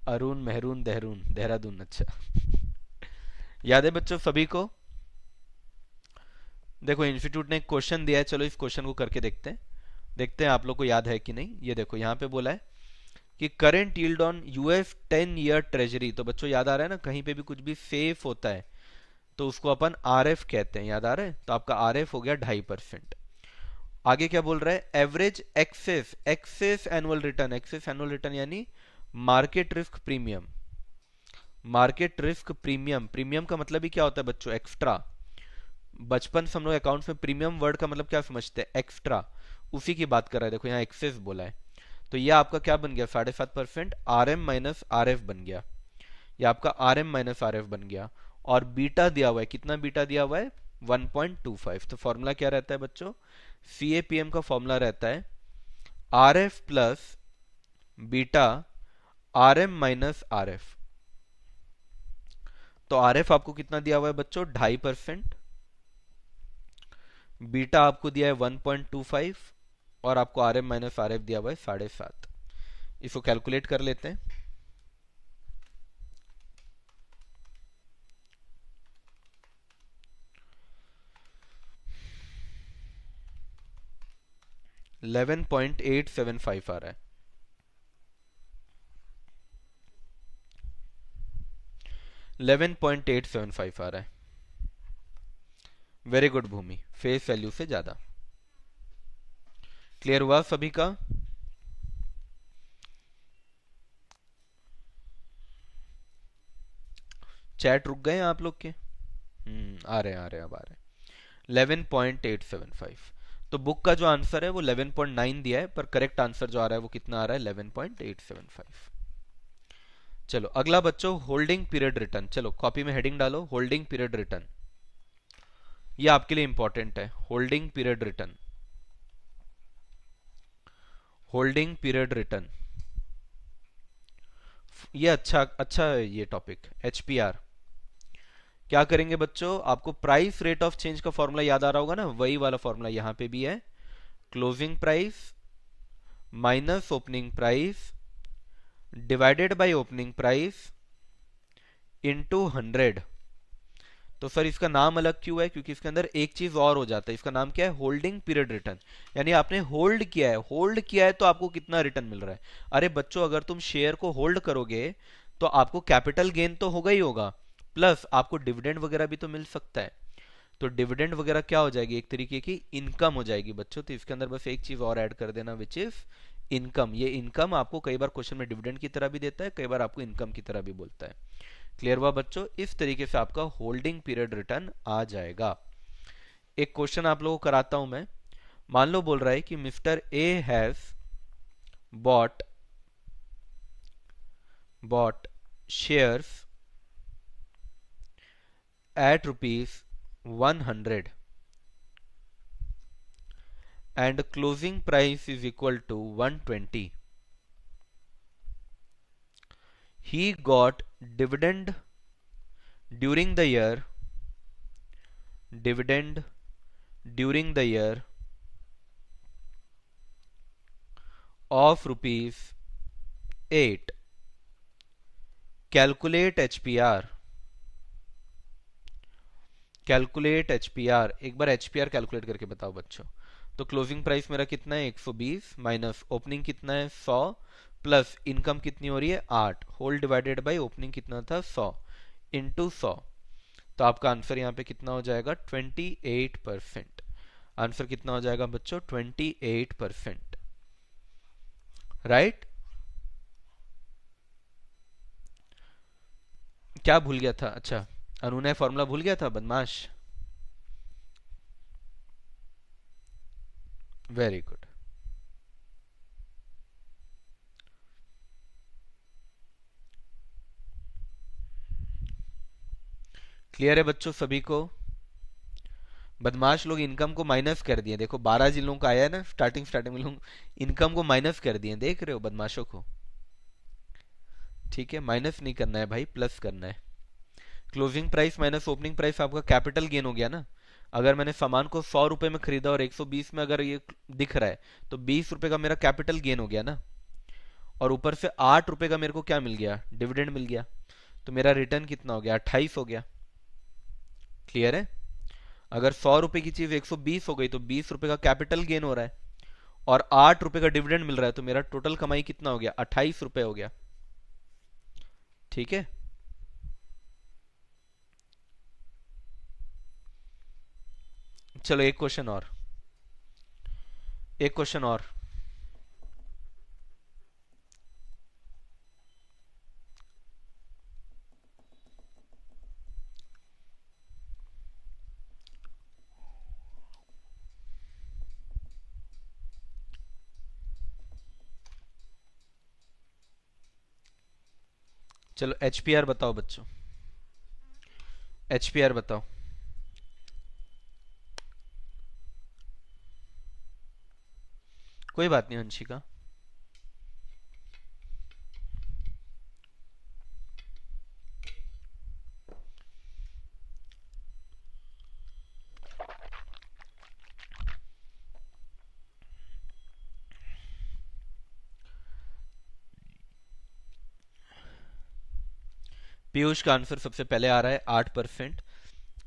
अरुण मेहरून देहरून देहरादून, अच्छा। याद है बच्चों सभी को? देखो इंस्टीट्यूट ने एक क्वेश्चन दिया है, चलो इस क्वेश्चन को करके देखते हैं आप लोग को याद है कि नहीं। ये देखो यहाँ पे बोला है कि current yield on US 10 year treasury. तो बच्चों याद आ रहा है ना, कहीं पे भी कुछ भी सेफ होता है तो उसको अपन आरएफ कहते हैं, याद आ रहा है? तो आपका आरएफ हो गया 2.5%। आगे क्या बोल रहा है, average excess excess annual return, excess annual return यानी market risk premium. Market risk premium, premium का मतलब ही क्या होता है बच्चों, एक्स्ट्रा। बचपन से हम लोग अकाउंट्स में प्रीमियम वर्ड का मतलब क्या समझते हैं, एक्स्ट्रा। उसी की बात कर रहा है, देखो यहाँ एक्सेस बोला है। तो ये आपका क्या बन गया, 7.5%, R M minus R F बन गया। ये आपका R M minus R F बन गया। और बीटा दिया हुआ है, कितना बीटा दिया हुआ है, 1.25। तो फॉर्मूला क्या रहता है बच्चों, सीएपीएम का फॉर्मूला रहता है R F plus beta R M minus R F. तो आर एफ आपको कितना दिया हुआ है बच्चों, 2.5%। बीटा आपको दिया है 1.25, और आपको R M minus R F दिया हुआ है 7.5। इसको कैलकुलेट कर लेते हैं। 11.875 आ रहा है। 11.875 आ रहा है। वेरी गुड भूमि, फेस वैल्यू से ज्यादा। क्लियर हुआ सभी का? चैट रुक गए आप लोग के? आ रहे हैं, आ रहे हैं, अब आ रहे हैं। 11.875। तो बुक का जो आंसर है वो 11.9 दिया है, पर करेक्ट आंसर जो आ रहा है वो कितना आ रहा है? 11.875। चलो अगला बच्चों, होल्डिंग पीरियड रिटर्न। चलो कॉपी में हेडिंग डालो, होल्डिंग पीरियड रिटर्न। ये आपके लिए इंपॉर्टेंट है, holding period return. Holding period return, ये अच्छा अच्छा है ये टॉपिक। एचपीआर क्या करेंगे बच्चों? आपको प्राइस रेट ऑफ चेंज का फॉर्मूला याद आ रहा होगा ना, वही वाला फॉर्मूला यहां पे भी है। Closing price minus opening price divided by opening price into 100। तो सर इसका नाम अलग क्यों है? क्योंकि इसके अंदर एक चीज और हो जाता है। इसका नाम क्या है? Holding period return. यानी आपने होल्ड किया है, होल्ड किया है तो आपको कितना रिटर्न मिल रहा है। अरे बच्चों, अगर तुम शेयर को होल्ड करोगे तो आपको कैपिटल गेन तो होगा ही होगा, प्लस आपको डिविडेंड वगैरह भी तो मिल सकता है। तो डिविडेंड वगैरह क्या हो जाएगी? एक तरीके की इनकम हो जाएगी बच्चों। तो इसके अंदर बस एक चीज और ऐड कर देना, विच इज इनकम। ये इनकम आपको कई बार क्वेश्चन में डिविडेंड की तरह भी देता है, कई बार आपको इनकम की तरह भी बोलता है। क्लियर हुआ बच्चों? इस तरीके से आपका होल्डिंग पीरियड रिटर्न आ जाएगा। एक क्वेश्चन आप लोगों को कराता हूं मैं। मान लो बोल रहा है कि mister A has bought bought shares at rupees 100 and closing price is equal to 120. He got dividend during the year dividend during the year of rupees 8. Calculate HPR. Calculate एचपीआर। एक बार एचपीआर कैलकुलेट करके बताओ बच्चों। तो क्लोजिंग प्राइस मेरा कितना है? 120 minus opening कितना है? 100 प्लस इनकम कितनी हो रही है? 8 होल डिवाइडेड बाय ओपनिंग कितना था? 100 इंटू 100। तो आपका आंसर यहाँ पे कितना हो जाएगा? 28%। आंसर कितना हो जाएगा बच्चों? 28%। राइट? क्या भूल गया था? अच्छा, अनुनय फॉर्मूला भूल गया था, बदमाश। Very good. क्लियर है बच्चों सभी को? बदमाश लोग इनकम को माइनस कर दिए। देखो 12 जिन लोगों का आया है ना, स्टार्टिंग में लोग इनकम को माइनस कर दिए। देख रहे हो बदमाशों को? ठीक है, माइनस नहीं करना है भाई, प्लस करना है। Closing price minus opening price आपका कैपिटल गेन हो गया ना। अगर मैंने सामान को 100 रुपए में खरीदा और 120 में अगर ये दिख रहा है, तो 20 रुपए का मेरा कैपिटल गेन हो गया ना। और ऊपर से 8 रुपए का मेरे को क्या मिल गया? डिविडेंड मिल गया। तो मेरा रिटर्न कितना हो गया? 28 हो गया। क्लियर है? अगर 100 रुपए की चीज 120 हो गई तो 20 रुपए का कैपिटल गेन हो रहा है और 8 रुपए का डिविडेंड मिल रहा है, तो मेरा टोटल कमाई कितना हो गया? 28 रुपए हो गया। ठीक है? चलो एक क्वेश्चन और, एक क्वेश्चन और। चलो एचपीआर बताओ बच्चों, एचपीआर बताओ। कोई बात नहीं हंशिका। पीयूष का आंसर सबसे पहले आ रहा है 8%।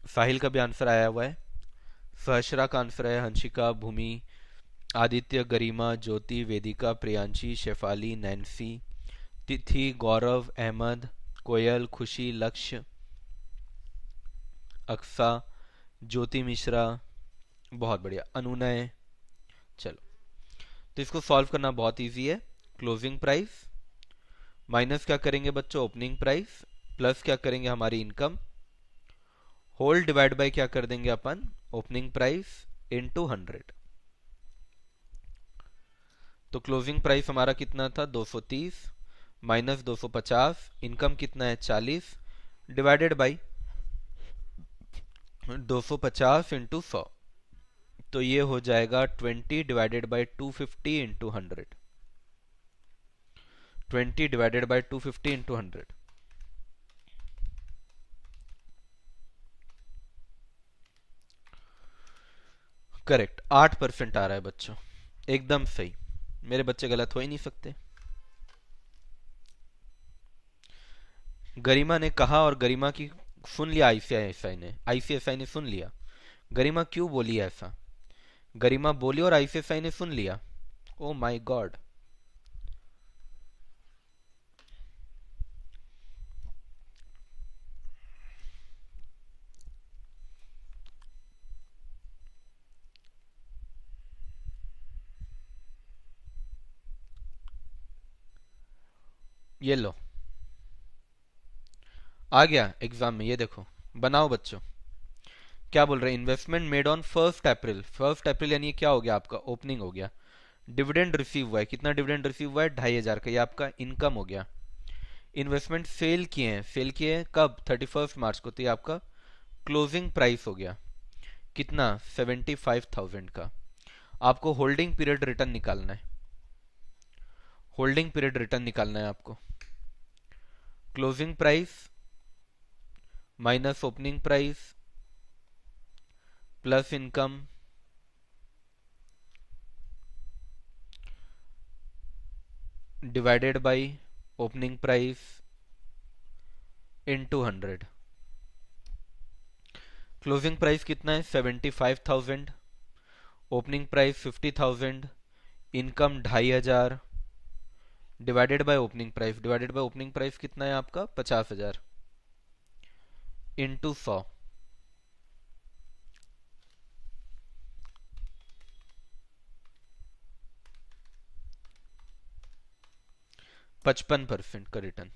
साहिल का भी आंसर आया हुआ है। सहर्षरा का आंसर है, हंशिका, भूमि, आदित्य, गरिमा, ज्योति, वेदिका, प्रियांशी, शेफाली, नैन्सी, तिथि, गौरव, अहमद, कोयल, खुशी, लक्ष्य, अक्सा, ज्योति मिश्रा, बहुत बढ़िया, अनुनय। चलो, तो इसको सॉल्व करना बहुत इजी है। क्लोजिंग प्राइस माइनस क्या करेंगे बच्चों, ओपनिंग प्राइस, प्लस क्या करेंगे हमारी इनकम, होल डिवाइड बाय क्या कर देंगे अपन, ओपनिंग प्राइस इनटू 100। तो क्लोजिंग प्राइस हमारा कितना था 230 माइनस 250, इनकम कितना है 40, डिवाइडेड बाई 250 इंटू 100। तो ये हो जाएगा 20 divided by 250 into 100। 20 divided by 250 into 100। Correct, 8% आ रहा है बच्चों, एकदम सही। मेरे बच्चे गलत हो ही नहीं सकते। गरिमा ने कहा और गरिमा की सुन लिया आईसीएसआई ने, आईसीएसआई ने सुन लिया। गरिमा क्यों बोली ऐसा, गरिमा बोली और आईसीएसआई ने सुन लिया। Oh my God. ये लो, आ गया एग्जाम में, ये देखो, बनाओ बच्चों। क्या बोल रहे हैं, इन्वेस्टमेंट मेड ऑन 1 अप्रैल। 1 अप्रैल यानी क्या हो गया आपका, ओपनिंग हो गया। डिविडेंड रिसीव हुआ है, कितना डिविडेंड रिसीव हुआ है, 2500 का, ये आपका इनकम हो गया। इन्वेस्टमेंट सेल किए हैं, सेल किए हैं कब, 31 मार्च को, तो ये आपका क्लोजिंग प्राइस हो गया, कितना 75,000 का। आपको होल्डिंग पीरियड रिटर्न निकालना है, होल्डिंग पीरियड रिटर्न निकालना है आपको। Closing price minus opening price plus income divided by opening price into 100। Closing price कितना है 75,000, opening price 50,000, income 2500, divided by opening price, divided by opening price कितना है आपका 50,000 इंटू 100। 55% का रिटर्न।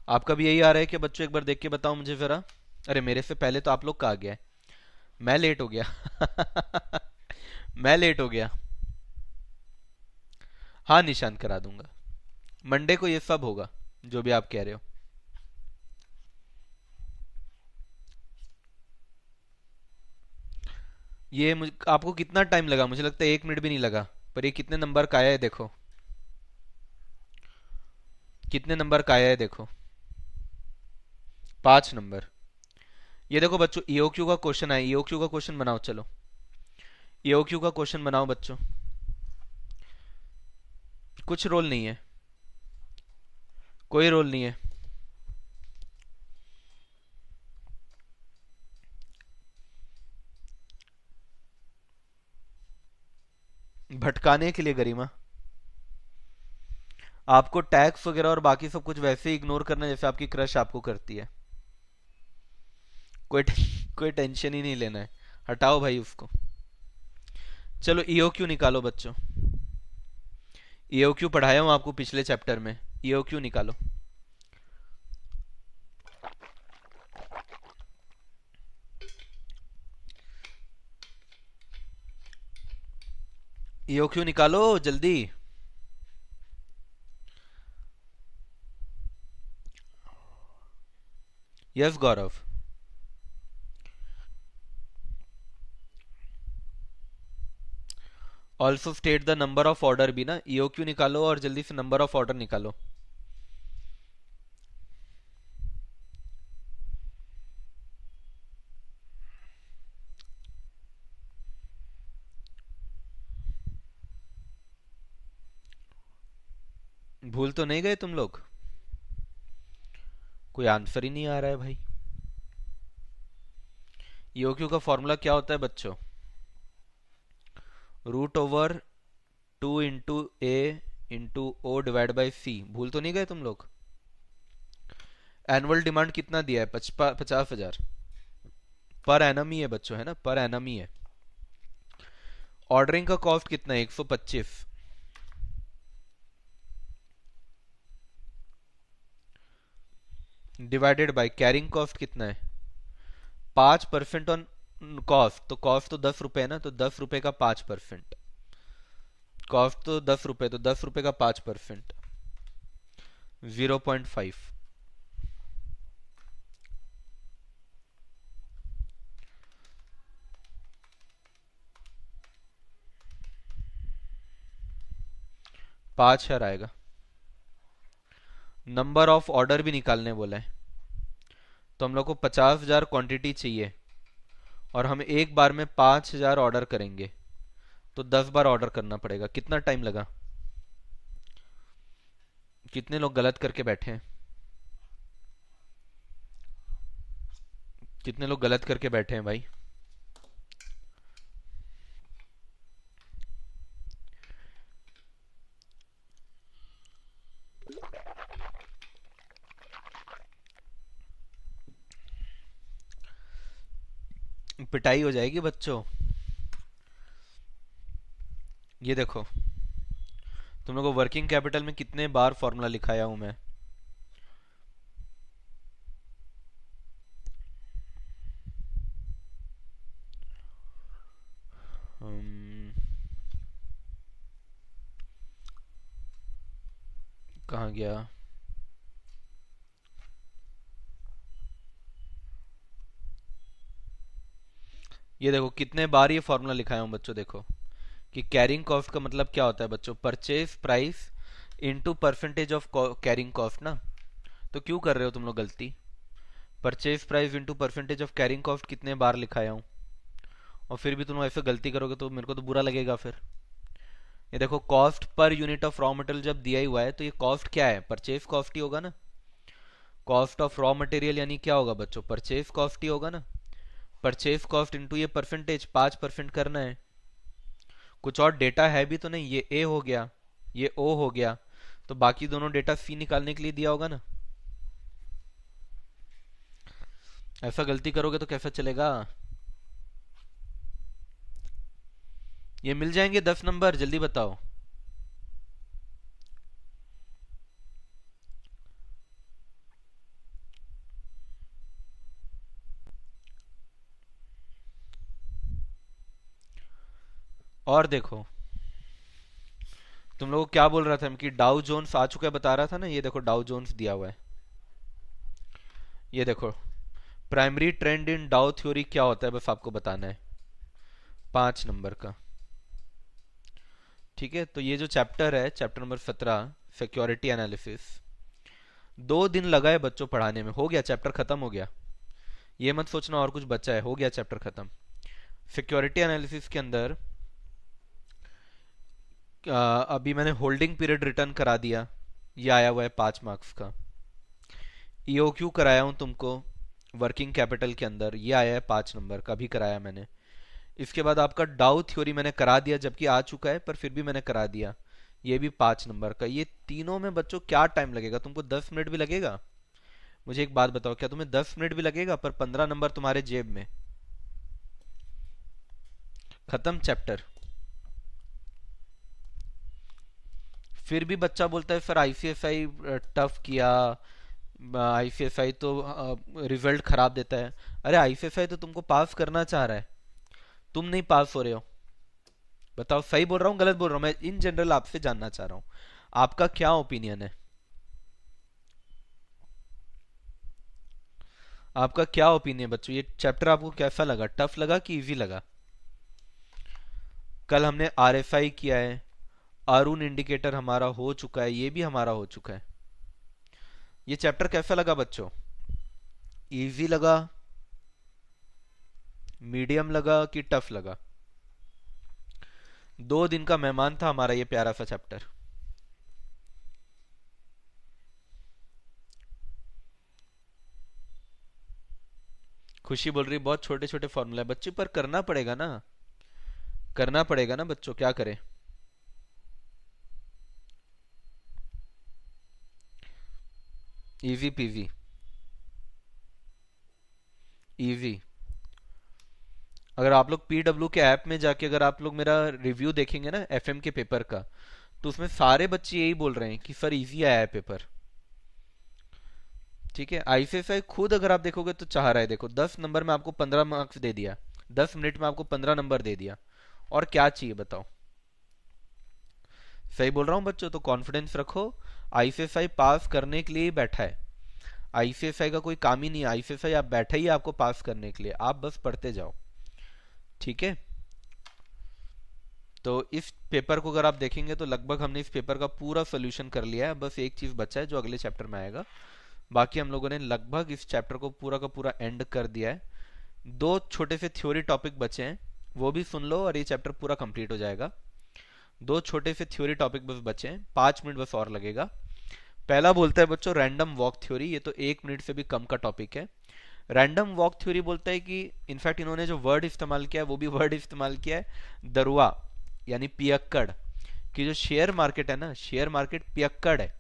आपका भी यही आ रहा है कि बच्चों, एक बार देख के बताओ मुझे जरा। अरे मेरे से पहले तो आप लोग का आ गया है, मैं लेट हो गया। मैं लेट हो गया। हाँ निशान करा दूंगा, मंडे को ये सब होगा जो भी आप कह रहे हो। ये आपको कितना टाइम लगा, मुझे लगता है 1 मिनट भी नहीं लगा। पर ये कितने नंबर का आया है देखो, कितने नंबर का आया है देखो, 5 नंबर। ये देखो बच्चों, ईओक्यू का क्वेश्चन आया, ईओक्यू का क्वेश्चन बनाओ, चलो ईओक्यू का क्वेश्चन बनाओ बच्चों। कुछ रोल नहीं है, कोई रोल नहीं है। भटकाने के लिए गरिमा, आपको टैक्स वगैरह और बाकी सब कुछ वैसे ही इग्नोर करना है जैसे आपकी क्रश आपको करती है। कोई कोई टेंशन ही नहीं लेना है, हटाओ भाई उसको। चलो ईओक्यू निकालो बच्चों, ईओक्यू पढ़ाया हूं आपको पिछले चैप्टर में, ईओक्यू निकालो। ईओक्यू निकालो जल्दी। Yes Gaurav. Also state the number of order भी ना, ईओक्यू निकालो और जल्दी से नंबर ऑफ ऑर्डर निकालो। भूल तो नहीं गए तुम लोग, कोई आंसर ही नहीं आ रहा है भाई। ईओक्यू का फॉर्मूला क्या होता है बच्चों, root over 2 into a into o divide by c. भूल तो नहीं गए तुम लोग। एनुअल डिमांड कितना दिया है, 50,000। पर एनम ही है बच्चों, है ना, पर एनम ही है। ऑर्डरिंग का कॉस्ट कितना है? 125 डिवाइडेड बाय कैरिंग कॉस्ट कितना है? 5% ऑन कॉस्ट, तो कॉस्ट तो 10 रुपए है ना, तो 10 रुपए का 5%। कॉस्ट तो 10 रुपए, तो 10 रुपए का 5%, 0.5। 5,000 आएगा। नंबर ऑफ ऑर्डर भी निकालने बोला है, तो हम लोग को 50,000 क्वांटिटी चाहिए और हम एक बार में 5,000 ऑर्डर करेंगे, तो 10 बार ऑर्डर करना पड़ेगा। कितना टाइम लगा? कितने लोग गलत करके बैठे हैं? कितने लोग गलत करके बैठे हैं भाई? पिटाई हो जाएगी बच्चों। ये देखो, तुम लोग को वर्किंग कैपिटल में कितने बार फॉर्मूला लिखाया हूं मैं। हम्म, कहाँ गया? ये देखो कितने बार ये फॉर्मूला लिखाया हूं बच्चों। देखो कि कैरिंग कॉस्ट का मतलब क्या होता है बच्चों? Purchase price into percentage of carrying cost ना। तो क्यों कर रहे हो तुम लोग गलती? Purchase price into percentage of carrying cost कितने बार लिखाया हूँ, और फिर भी तुम लोग ऐसे गलती करोगे तो मेरे को तो बुरा लगेगा फिर। ये देखो, cost per unit of raw material जब दिया ही हुआ है, तो ये कॉस्ट क्या है? परचेज कॉस्ट ही होगा ना। कॉस्ट ऑफ रॉ मटेरियल यानी क्या होगा बच्चों? परचेज कॉस्ट ही होगा ना। परचेज कॉस्ट इनटू ये परसेंटेज, 5% करना है। कुछ और डेटा है भी तो नहीं, ये ए हो गया, ये ओ हो गया, तो बाकी दोनों डेटा सी निकालने के लिए दिया होगा ना। ऐसा गलती करोगे तो कैसा चलेगा? ये मिल जाएंगे 10 नंबर, जल्दी बताओ। और देखो, तुम लोगों को क्या बोल रहा था कि डाउ जोन्स आ चुका है, बता रहा था ना। ये देखो डाउ जोन्स दिया हुआ है। ये देखो, प्राइमरी ट्रेंड इन डाउ थ्योरी क्या होता है, बस आपको बताना है। 5 नंबर का। ठीक है, तो ये जो चैप्टर है, चैप्टर नंबर 17, सिक्योरिटी एनालिसिस, 2 दिन लगा है बच्चों पढ़ाने में, हो गया चैप्टर खत्म हो गया। ये मत सोचना और कुछ बच्चा है, हो गया चैप्टर खत्म। सिक्योरिटी एनालिसिस के अंदर अभी मैंने होल्डिंग पीरियड रिटर्न करा दिया, ये आया हुआ है 5 मार्क्स का। ईओक्यू कराया हूं तुमको वर्किंग कैपिटल के अंदर, ये आया है 5 नंबर का, भी कराया मैंने। इसके बाद आपका डाउ थ्योरी मैंने करा दिया, जबकि आ चुका है पर फिर भी मैंने करा दिया, ये भी 5 नंबर का। ये तीनों में बच्चों क्या टाइम लगेगा तुमको? 10 मिनट भी लगेगा? मुझे एक बात बताओ, क्या तुम्हें 10 मिनट भी लगेगा पर 15 नंबर तुम्हारे जेब में? खत्म चैप्टर। फिर भी बच्चा बोलता है सर आईसीएसआई टफ किया, आईसीएसआई तो रिजल्ट खराब देता है। अरे आईसीएसआई तो तुमको पास करना चाह रहा है, तुम नहीं पास हो रहे हो। बताओ सही बोल रहा हूँ गलत बोल रहा हूँ? मैं इन जनरल आपसे जानना चाह रहा हूँ, आपका क्या ओपिनियन है? आपका क्या ओपिनियन बच्चों? ये चैप्टर आपको कैसा लगा? टफ लगा कि इजी लगा? कल हमने आरएफआई किया है, अरुण इंडिकेटर हमारा हो चुका है, ये भी हमारा हो चुका है। ये चैप्टर कैसा लगा बच्चों? इजी लगा, मीडियम लगा कि टफ लगा? 2 दिन का मेहमान था हमारा ये प्यारा सा चैप्टर। खुशी बोल रही बहुत छोटे छोटे फॉर्मूला है बच्चे, पर करना पड़ेगा ना, करना पड़ेगा ना बच्चों, क्या करें। Easy PG, easy. अगर आप लोग पीडब्ल्यू के ऐप में जाके अगर आप लोग मेरा रिव्यू देखेंगे ना एफएम के पेपर का, तो उसमें सारे बच्चे यही बोल रहे हैं कि सर इजी आया है पेपर। ठीक है, आईसीएसआई खुद अगर आप देखोगे तो चाह रहा है, देखो 10 नंबर में आपको 15 मार्क्स दे दिया, 10 मिनट में आपको 15 नंबर दे दिया, और क्या चाहिए बताओ। सही बोल रहा हूँ बच्चों, तो कॉन्फिडेंस रखो। आईसीएसआई पास करने के लिए ही बैठा है, आईसीएसआई का कोई काम ही नहीं है, आईसीएसआई आप बैठे ही आपको पास करने के लिए, आप बस पढ़ते जाओ। ठीक है, तो इस पेपर को अगर आप देखेंगे तो लगभग हमने इस पेपर का पूरा सोल्यूशन कर लिया है, बस एक चीज बचा है जो अगले चैप्टर में आएगा। बाकी हम लोगों ने लगभग इस चैप्टर को पूरा का पूरा एंड कर दिया है। दो छोटे से थ्योरी टॉपिक बचे हैं, वो भी सुन लो और ये चैप्टर पूरा कंप्लीट हो जाएगा। दो छोटे से थ्योरी टॉपिक बस बचे हैं, 5 मिनट बस और लगेगा। पहला बोलता है बच्चों रैंडम वॉक थ्योरी, ये तो 1 मिनट से भी कम का टॉपिक है। रैंडम वॉक थ्योरी बोलता है कि इनफैक्ट इन्होंने जो वर्ड इस्तेमाल किया है वो भी वर्ड इस्तेमाल किया है दरुआ, यानी पियक्कड़, कि जो शेयर मार्केट है ना, शेयर मार्केट पियक्कड़ है।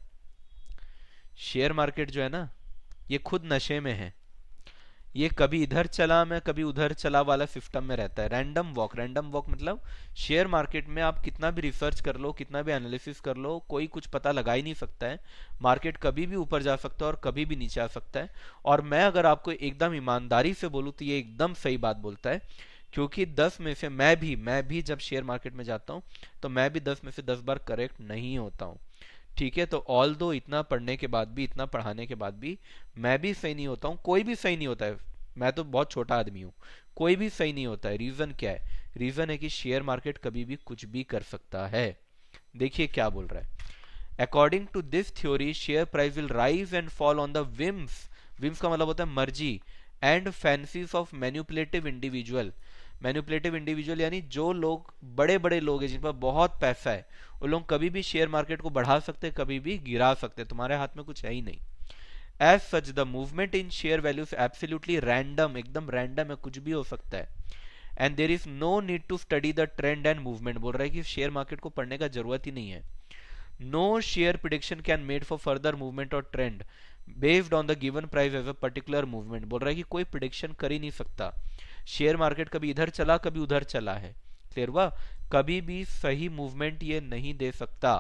शेयर मार्केट जो है ना, ये खुद नशे में है, ये कभी इधर चला मैं कभी उधर चला वाला सिस्टम में रहता है। रैंडम वॉक मतलब शेयर मार्केट में आप कितना भी रिसर्च कर लो, कितना भी एनालिसिस कर लो, कोई कुछ पता लगा ही नहीं सकता है। मार्केट कभी भी ऊपर जा सकता है और कभी भी नीचे आ सकता है। और मैं अगर आपको एकदम ईमानदारी से बोलूँ तो ये एकदम सही बात बोलता है, क्योंकि 10 में से मैं भी जब शेयर मार्केट में जाता हूँ तो मैं भी 10 में से 10 बार करेक्ट नहीं होता हूँ। ठीक है, तो ऑल दो इतना पढ़ने के बाद भी, इतना पढ़ाने के बाद भी मैं भी सही नहीं होता हूँ, कोई भी सही नहीं होता है। मैं तो बहुत छोटा आदमी हूँ, कोई भी सही नहीं होता है। रीजन क्या है? रीजन है कि शेयर मार्केट कभी भी कुछ भी कर सकता है। देखिए क्या बोल रहा है, according to this theory share price will rise and fall on the whims, whims का मतलब होता है मर्जी, and fancies of manipulative individual. Manipulative individual यानी जो लोग बड़े बड़े लोग हैं जिन पर बहुत पैसा है, वो लोग कभी भी शेयर मार्केट को बढ़ा सकते, कभी भी गिरा सकते, तुम्हारे हाथ में कुछ है ही नहीं। As such the movement in share values absolutely random, एकदम रैंडम है, कुछ भी हो सकता है। And there is no need to study the trend and movement, बोल रहा है कि शेयर मार्केट को पढ़ने का जरूरत ही नहीं है। No share prediction can made for further movement और trend based on the given price as a particular movement, बोल रहा है कि कोई प्रिडिक्शन कर ही नहीं सकता। शेयर मार्केट कभी इधर चला कभी उधर चला है, क्लियर हुआ? कभी भी सही मूवमेंट ये नहीं दे सकता।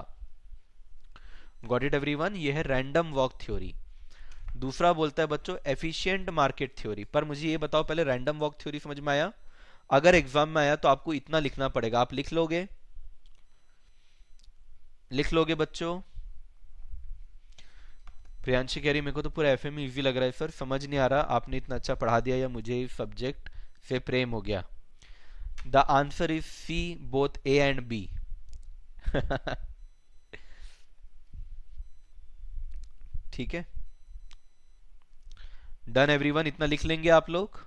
Got it everyone? ये है रैंडम वॉक थ्योरी। दूसरा बोलता है बच्चों एफिशिएंट मार्केट थ्योरी। पर मुझे ये बताओ पहले, रैंडम वॉक थ्योरी समझ में आया? अगर एग्जाम में आया तो आपको इतना लिखना पड़ेगा, आप लिख लोगे? लिख लोगे बच्चों? प्रियांशी कह रही मेरे को तो पूरा एफएम इजी लग रहा है सर, समझ नहीं आ रहा आपने इतना अच्छा पढ़ा दिया या मुझे इस सब्जेक्ट से प्रेम हो गया। The answer is C, both A and B. ठीक है, डन एवरीवन, इतना लिख लेंगे आप लोग?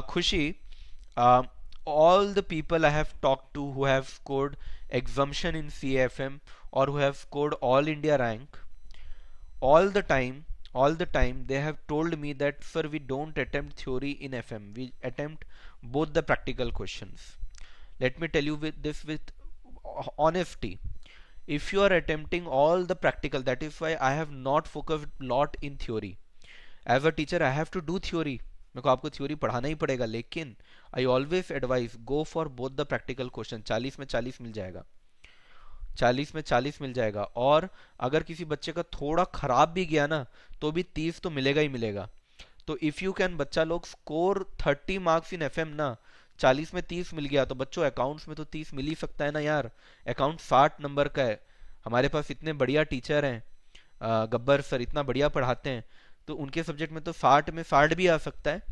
खुशी, all the people I have talked to who have scored exemption in CFM or who have scored all India rank, all the time, all the time they have told me that sir we don't attempt theory in FM, we attempt both the practical questions. Let me tell you with this with honesty, if you are attempting all the practical, that is why I have not focused lot in theory. As a teacher I have to do theory, मेरे को आपको theory पढ़ाना ही पड़ेगा, लेकिन I always advise go for both the practical question. 40 में 40 मिल जाएगा, 40 में 40 मिल जाएगा। और अगर किसी बच्चे का थोड़ा खराब भी गया ना तो भी 30 तो मिलेगा ही मिलेगा। तो इफ यू कैन, बच्चा लोग स्कोर 30 मार्क्स इन एफएम ना, 40 में 30 मिल गया तो बच्चों अकाउंट्स में तो 30 मिल ही सकता है ना यार। अकाउंट 60 नंबर का है, हमारे पास इतने बढ़िया टीचर हैं, गब्बर सर इतना बढ़िया पढ़ाते हैं, तो उनके सब्जेक्ट में तो 60 में 60 भी आ सकता है।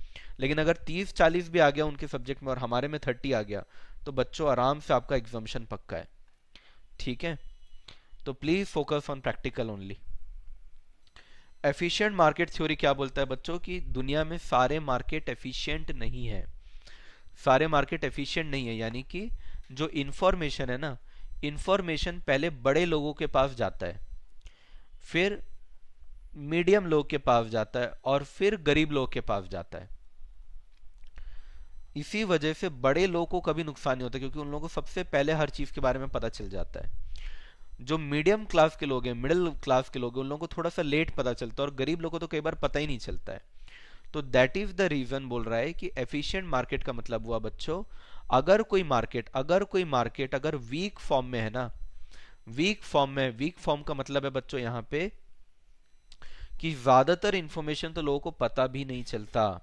लेकिन अगर 30-40 भी आ गया उनके सब्जेक्ट में और हमारे में 30 आ गया तो बच्चों आराम से आपका एग्जामिशन पक्का है। ठीक है, तो please focus on practical only. Efficient market theory क्या बोलता है बच्चों कि दुनिया में सारे मार्केट एफिशिएंट नहीं है, सारे मार्केट एफिशिएंट नहीं है, यानी कि जो इंफॉर्मेशन है ना, इंफॉर्मेशन पहले बड़े लोगों के पास जाता है, फिर मीडियम लोग के पास जाता है और फिर गरीब लोग के पास जाता है। इसी वजह से बड़े लोगों को कभी नुकसान नहीं होता, क्योंकि उन लोगों को सबसे पहले हर चीज के बारे में पता चल जाता है। जो मीडियम क्लास के लोग हैं, मिडिल क्लास के लोग हैं, उन लोगों को थोड़ा सा लेट पता चलता है और गरीब लोगों को तो कई बार पता ही नहीं चलता है। तो दैट इज द रीजन बोल रहा है कि एफिशिएंट मार्केट का मतलब हुआ बच्चों, अगर कोई मार्केट अगर वीक फॉर्म में है ना, वीक फॉर्म का मतलब है बच्चों यहाँ पे कि ज्यादातर इंफॉर्मेशन तो लोगों को पता भी नहीं चलता,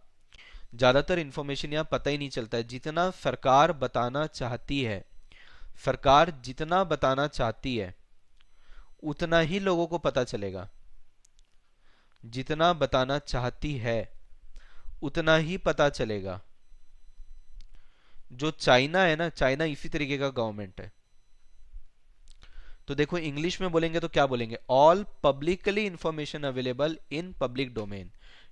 ज्यादातर इंफॉर्मेशन यहाँ पता ही नहीं चलता है। जितना सरकार बताना चाहती है, सरकार जितना बताना चाहती है उतना ही लोगों को पता चलेगा, जितना बताना चाहती है उतना ही पता चलेगा। जो चाइना है ना, चाइना इसी तरीके का गवर्नमेंट है। तो देखो इंग्लिश में बोलेंगे तो क्या बोलेंगे, all publicly information available in public domain.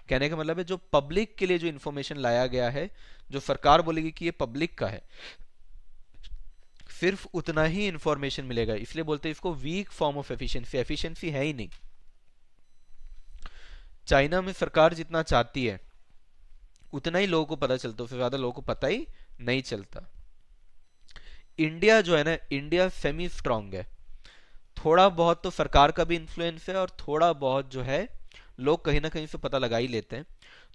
कहने का मतलब है जो पब्लिक के लिए जो इंफॉर्मेशन लाया गया है, जो सरकार बोलेगी कि ये पब्लिक का है, सिर्फ उतना ही इंफॉर्मेशन मिलेगा। इसलिए बोलते हैं इसको weak form of efficiency, efficiency है ही नहीं। चाइना में सरकार जितना चाहती है उतना ही लोगों को पता चलता है, उससे ज्यादा लोगों को पता ही नहीं चलता। इंडिया जो है ना, इंडिया सेमी स्ट्रांग है, थोड़ा बहुत तो सरकार का भी इन्फ्लुएंस है और थोड़ा बहुत जो है लोग कहीं ना कहीं से पता लगा ही लेते हैं।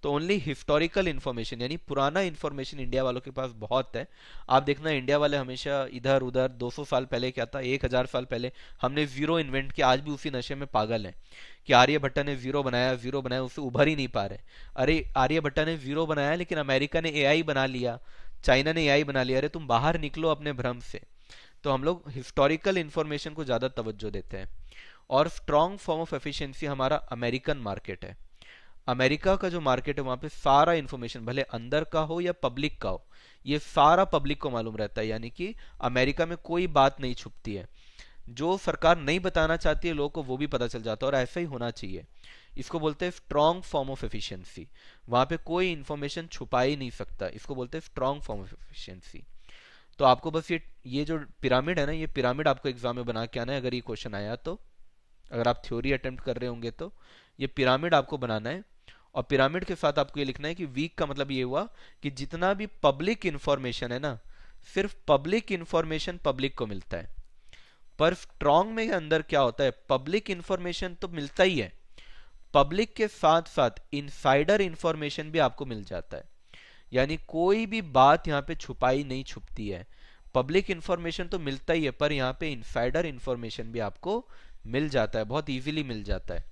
तो ओनली हिस्टोरिकल इंफॉर्मेशन यानी पुराना इंफॉर्मेशन इंडिया वालों के पास बहुत है। आप देखना इंडिया वाले हमेशा इधर उधर 200 साल पहले क्या था, 1000 साल पहले हमने जीरो इन्वेंट किया, आज भी उसी नशे में पागल है कि आर्यभट्टा ने जीरो बनाया, उससे उभर ही नहीं पा रहे। अरे आर्यभट्टा ने जीरो बनाया लेकिन अमेरिका ने एआई बना लिया, चाइना ने एआई बना लिया, अरे तुम बाहर निकलो अपने भ्रम से। तो हम लोग हिस्टोरिकल इंफॉर्मेशन को ज्यादा तवज्जो देते हैं। और स्ट्रॉन्ग फॉर्म ऑफ एफिशिएंसी हमारा अमेरिकन मार्केट है। अमेरिका का जो मार्केट है वहां पे सारा इंफॉर्मेशन भले अंदर का हो या पब्लिक का हो, ये सारा पब्लिक को मालूम रहता है। यानी कि अमेरिका में कोई बात नहीं छुपती है, जो सरकार नहीं बताना चाहती है लोगों को वो भी पता चल जाता है, और ऐसा ही होना चाहिए। इसको बोलते हैं स्ट्रॉन्ग फॉर्म ऑफ एफिशिएंसी। वहां पे कोई इंफॉर्मेशन छुपा ही नहीं सकता, इसको बोलते हैं स्ट्रॉन्ग फॉर्म ऑफ एफिशिएंसी। तो आपको बस ये जो पिरामिड है ना, ये पिरामिड आपको एग्जाम में बना के आना है अगर ये क्वेश्चन आया तो। अगर आप थ्योरी अटेम्प्ट कर रहे होंगे तो ये पिरामिड आपको बनाना है। और पिरामिड के साथ आपको ये लिखना है कि वीक का मतलब ये हुआ कि जितना भी पब्लिक इंफॉर्मेशन है ना, सिर्फ पब्लिक इंफॉर्मेशन पब्लिक को मिलता है। पर स्ट्रॉन्ग में अंदर क्या होता है, पब्लिक इंफॉर्मेशन तो मिलता ही है, पब्लिक के साथ साथ इनसाइडर इंफॉर्मेशन भी आपको मिल जाता है। यानी कोई भी बात यहाँ पे छुपाई नहीं छुपती है, पब्लिक इंफॉर्मेशन तो मिलता ही है पर यहाँ पे इनसाइडर इंफॉर्मेशन भी आपको मिल जाता है, बहुत इजीली मिल जाता है।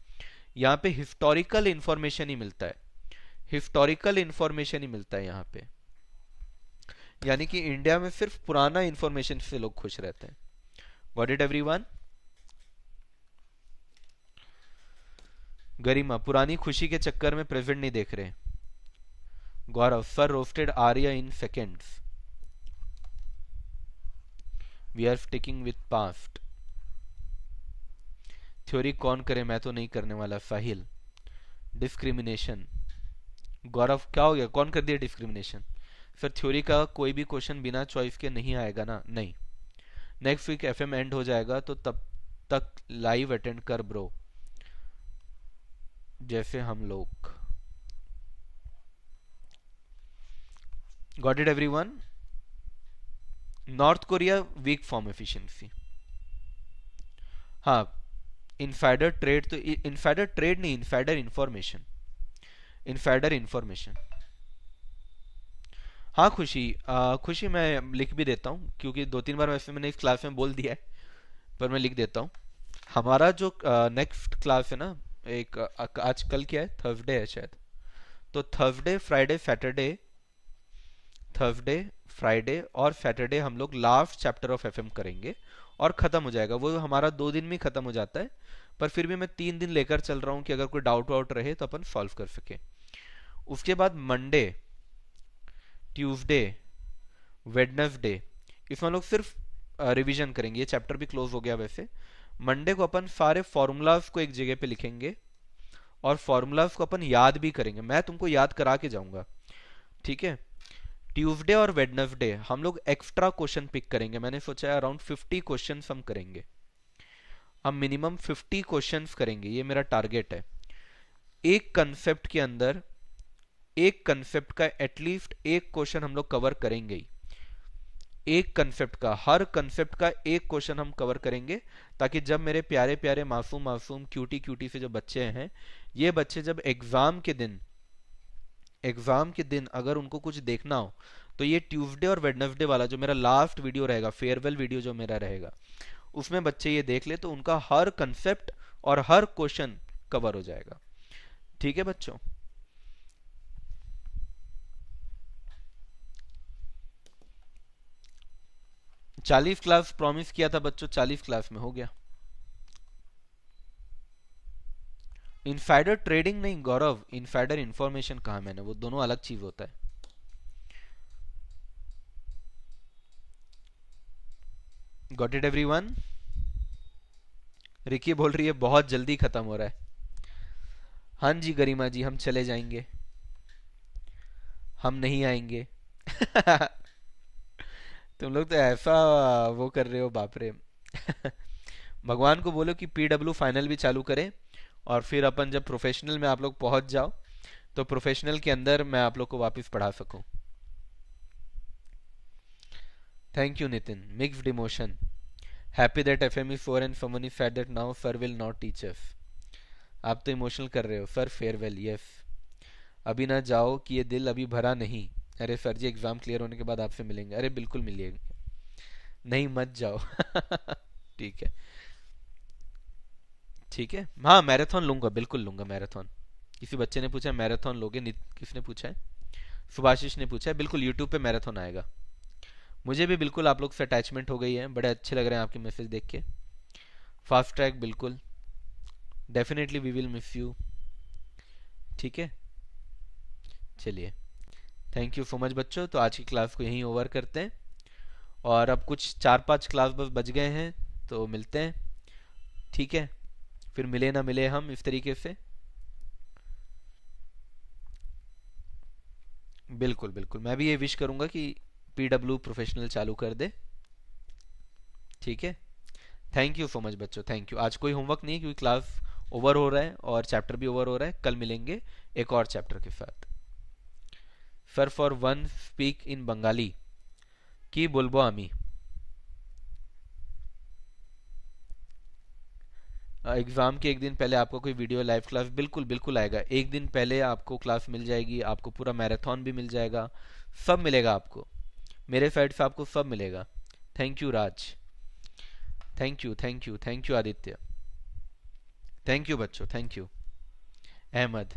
यहाँ पे हिस्टोरिकल इंफॉर्मेशन ही मिलता है, हिस्टोरिकल इंफॉर्मेशन ही मिलता है यहाँ पे। यानी कि इंडिया में सिर्फ पुराना इंफॉर्मेशन से लोग खुश रहते हैं। Got it everyone? गरिमा, पुरानी खुशी के चक्कर में प्रेजेंट नहीं देख रहे। Gaurav, sir roasted Arya in seconds, we are sticking with past. Theory कौन करे, मैं तो नहीं करने वाला। साहिल, डिस्क्रिमिनेशन। गौरव, क्या हो गया, कौन कर दिया डिस्क्रिमिनेशन? सर थ्योरी का कोई भी क्वेश्चन बिना चॉइस के नहीं आएगा ना? नहीं, नेक्स्ट वीक एफएम एंड हो जाएगा तो तब तक लाइव अटेंड कर ब्रो, जैसे हम लोग। Got it everyone? North Korea weak form efficiency. हाँ, इनसाइडर ट्रेड तो इनसाइडर ट्रेड नहीं, इनसाइडर इंफॉर्मेशन, इनसाइडर इंफॉर्मेशन। हाँ खुशी, खुशी मैं लिख भी देता हूँ क्योंकि 2-3 बार वैसे मैंने इस क्लास में बोल दिया है, पर मैं लिख देता हूँ। हमारा जो नेक्स्ट क्लास है ना, एक आज कल क्या है, थर्सडे है शायद, तो Thursday Friday Saturday, Thursday Friday और सैटरडे हम लोग लास्ट चैप्टर ऑफ एफएम करेंगे और खत्म हो जाएगा। वो हमारा 2 दिन में खत्म हो जाता है, पर फिर भी मैं 3 दिन लेकर चल रहा हूँ कि अगर कोई डाउट वाउट रहे तो अपन सॉल्व कर सके। उसके बाद मंडे, ट्यूसडे, वेडनेसडे, इसमें हम लोग सिर्फ रिवीजन करेंगे, ये चैप्टर भी क्लोज हो गया वैसे। मंडे को अपन सारे फॉर्मूलाज को एक जगह पे लिखेंगे और फॉर्मूलाज को अपन याद भी करेंगे, मैं तुमको याद करा के जाऊंगा, ठीक है। ट्यूसडे और वेडनेसडे हम लोग एक्स्ट्रा क्वेश्चन पिक करेंगे, मैंने सोचा है अराउंड 50 क्वेश्चन हम करेंगे, हम मिनिमम 50 क्वेश्चंस करेंगे, ये मेरा टारगेट है। एक कंसेप्ट के अंदर, एक कंसेप्ट का एटलीस्ट एक क्वेश्चन हम लोग कवर करेंगे ही, एक कंसेप्ट का, हर कंसेप्ट का एक क्वेश्चन हम कवर करेंगे, ताकि जब मेरे प्यारे प्यारे मासूम मासूम क्यूटी क्यूटी से जो बच्चे हैं, ये बच्चे जब एग्जाम के दिन एग्जाम के दिन अगर उनको कुछ देखना हो तो ये ट्यूसडे और वेडनेसडे वाला जो मेरा लास्ट वीडियो रहेगा, फेयरवेल वीडियो जो मेरा रहेगा, उसमें बच्चे ये देख ले तो उनका हर कंसेप्ट और हर क्वेश्चन कवर हो जाएगा। ठीक है बच्चों? 40 क्लास प्रॉमिस किया था बच्चों, 40 क्लास में हो गया। इनसाइडर ट्रेडिंग नहीं गौरव, इनसाइडर इंफॉर्मेशन कहा मैंने, वो दोनों अलग चीज होता है। Got it everyone? रिकी बोल रही है बहुत जल्दी खत्म हो रहा है। हाँ जी गरिमा जी, हम चले जाएंगे, हम नहीं आएंगे। तुम लोग तो ऐसा वो कर रहे हो, बाप रे। भगवान को बोलो कि पीडब्ल्यू फाइनल भी चालू करें, और फिर अपन जब प्रोफेशनल में आप लोग पहुंच जाओ तो प्रोफेशनल के अंदर मैं आप लोग को वापस पढ़ा सकूं। Thank you Nitin. Mixed emotion, happy that FM is 4 and someone is sad that now sir will not teach us. आप तो इमोशनल कर रहे हो सर, फेयरवेल यस। अभी ना जाओ कि ये दिल अभी भरा नहीं। अरे सर जी एग्जाम क्लियर होने के बाद आपसे मिलेंगे। अरे बिल्कुल मिलिएगा, नहीं मत जाओ। ठीक है, ठीक है। हाँ मैराथन लूंगा, बिल्कुल लूंगा मैराथन। किसी बच्चे ने पूछा मैराथन लोगे, किसने पूछा है? सुभाषिश ने पूछा है। बिल्कुल यूट्यूब पे मैराथन आएगा। मुझे भी बिल्कुल आप लोग से अटैचमेंट हो गई है, बड़े अच्छे लग रहे हैं आपके मैसेज देख के। फास्ट ट्रैक बिल्कुल, definitely we will miss you. ठीक है, चलिए, थैंक यू सो मच बच्चों। तो आज की क्लास को यहीं ओवर करते हैं, और अब कुछ 4-5 क्लास बस बच गए हैं, तो मिलते हैं। ठीक है, फिर मिले ना मिले हम इस तरीके से। बिल्कुल बिल्कुल, मैं भी ये विश करूंगा कि पीडब्ल्यू प्रोफेशनल चालू कर दे। ठीक है, थैंक यू सो मच बच्चों, थैंक यू। आज कोई होमवर्क नहीं है क्योंकि क्लास ओवर हो रहा है और चैप्टर भी ओवर हो रहा है। कल मिलेंगे एक और चैप्टर के साथ। Sir for one speak in Bengali की बोलबो आमी। एग्जाम के एक दिन पहले आपको कोई वीडियो लाइव क्लास बिल्कुल बिल्कुल आएगा। एक दिन पहले आपको क्लास मिल जाएगी, आपको पूरा मैराथन भी मिल जाएगा, सब मिलेगा आपको, मेरे साइड से आपको सब मिलेगा। Thank you Raj, thank you thank you thank you Aditya, thank you बच्चों, थैंक यू। अहमद,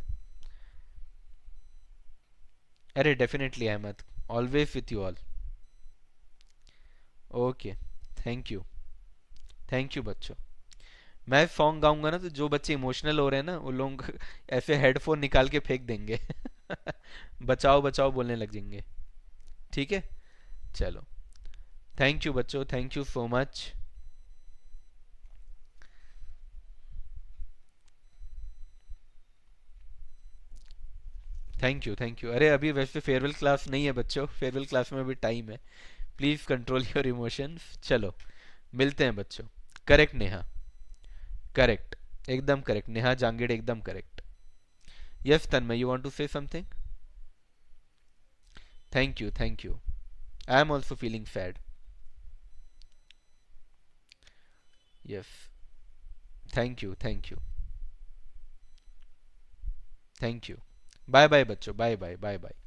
अरे definitely Ahmed, always with you all. Okay, thank you, thank you बच्चों। मैं सॉन्ग गाऊंगा ना तो जो बच्चे इमोशनल हो रहे हैं ना वो लोग ऐसे हेडफोन निकाल के फेंक देंगे। बचाओ बचाओ बोलने लग जाएंगे। ठीक है, चलो, थैंक यू बच्चों, thank you so much. Thank you thank you. अरे अभी वैसे फेयरवेल क्लास नहीं है बच्चों, फेयरवेल क्लास में अभी टाइम है। Please control your emotions. चलो, मिलते हैं बच्चों। करेक्ट नेहा, करेक्ट, एकदम करेक्ट नेहा जांगेड़, एकदम correct. Yes Tanmay, you want to say something? Thank you thank you. I am also feeling sad. Yes, thank you thank you thank you. Bye bye बच्चों, bye bye bye bye.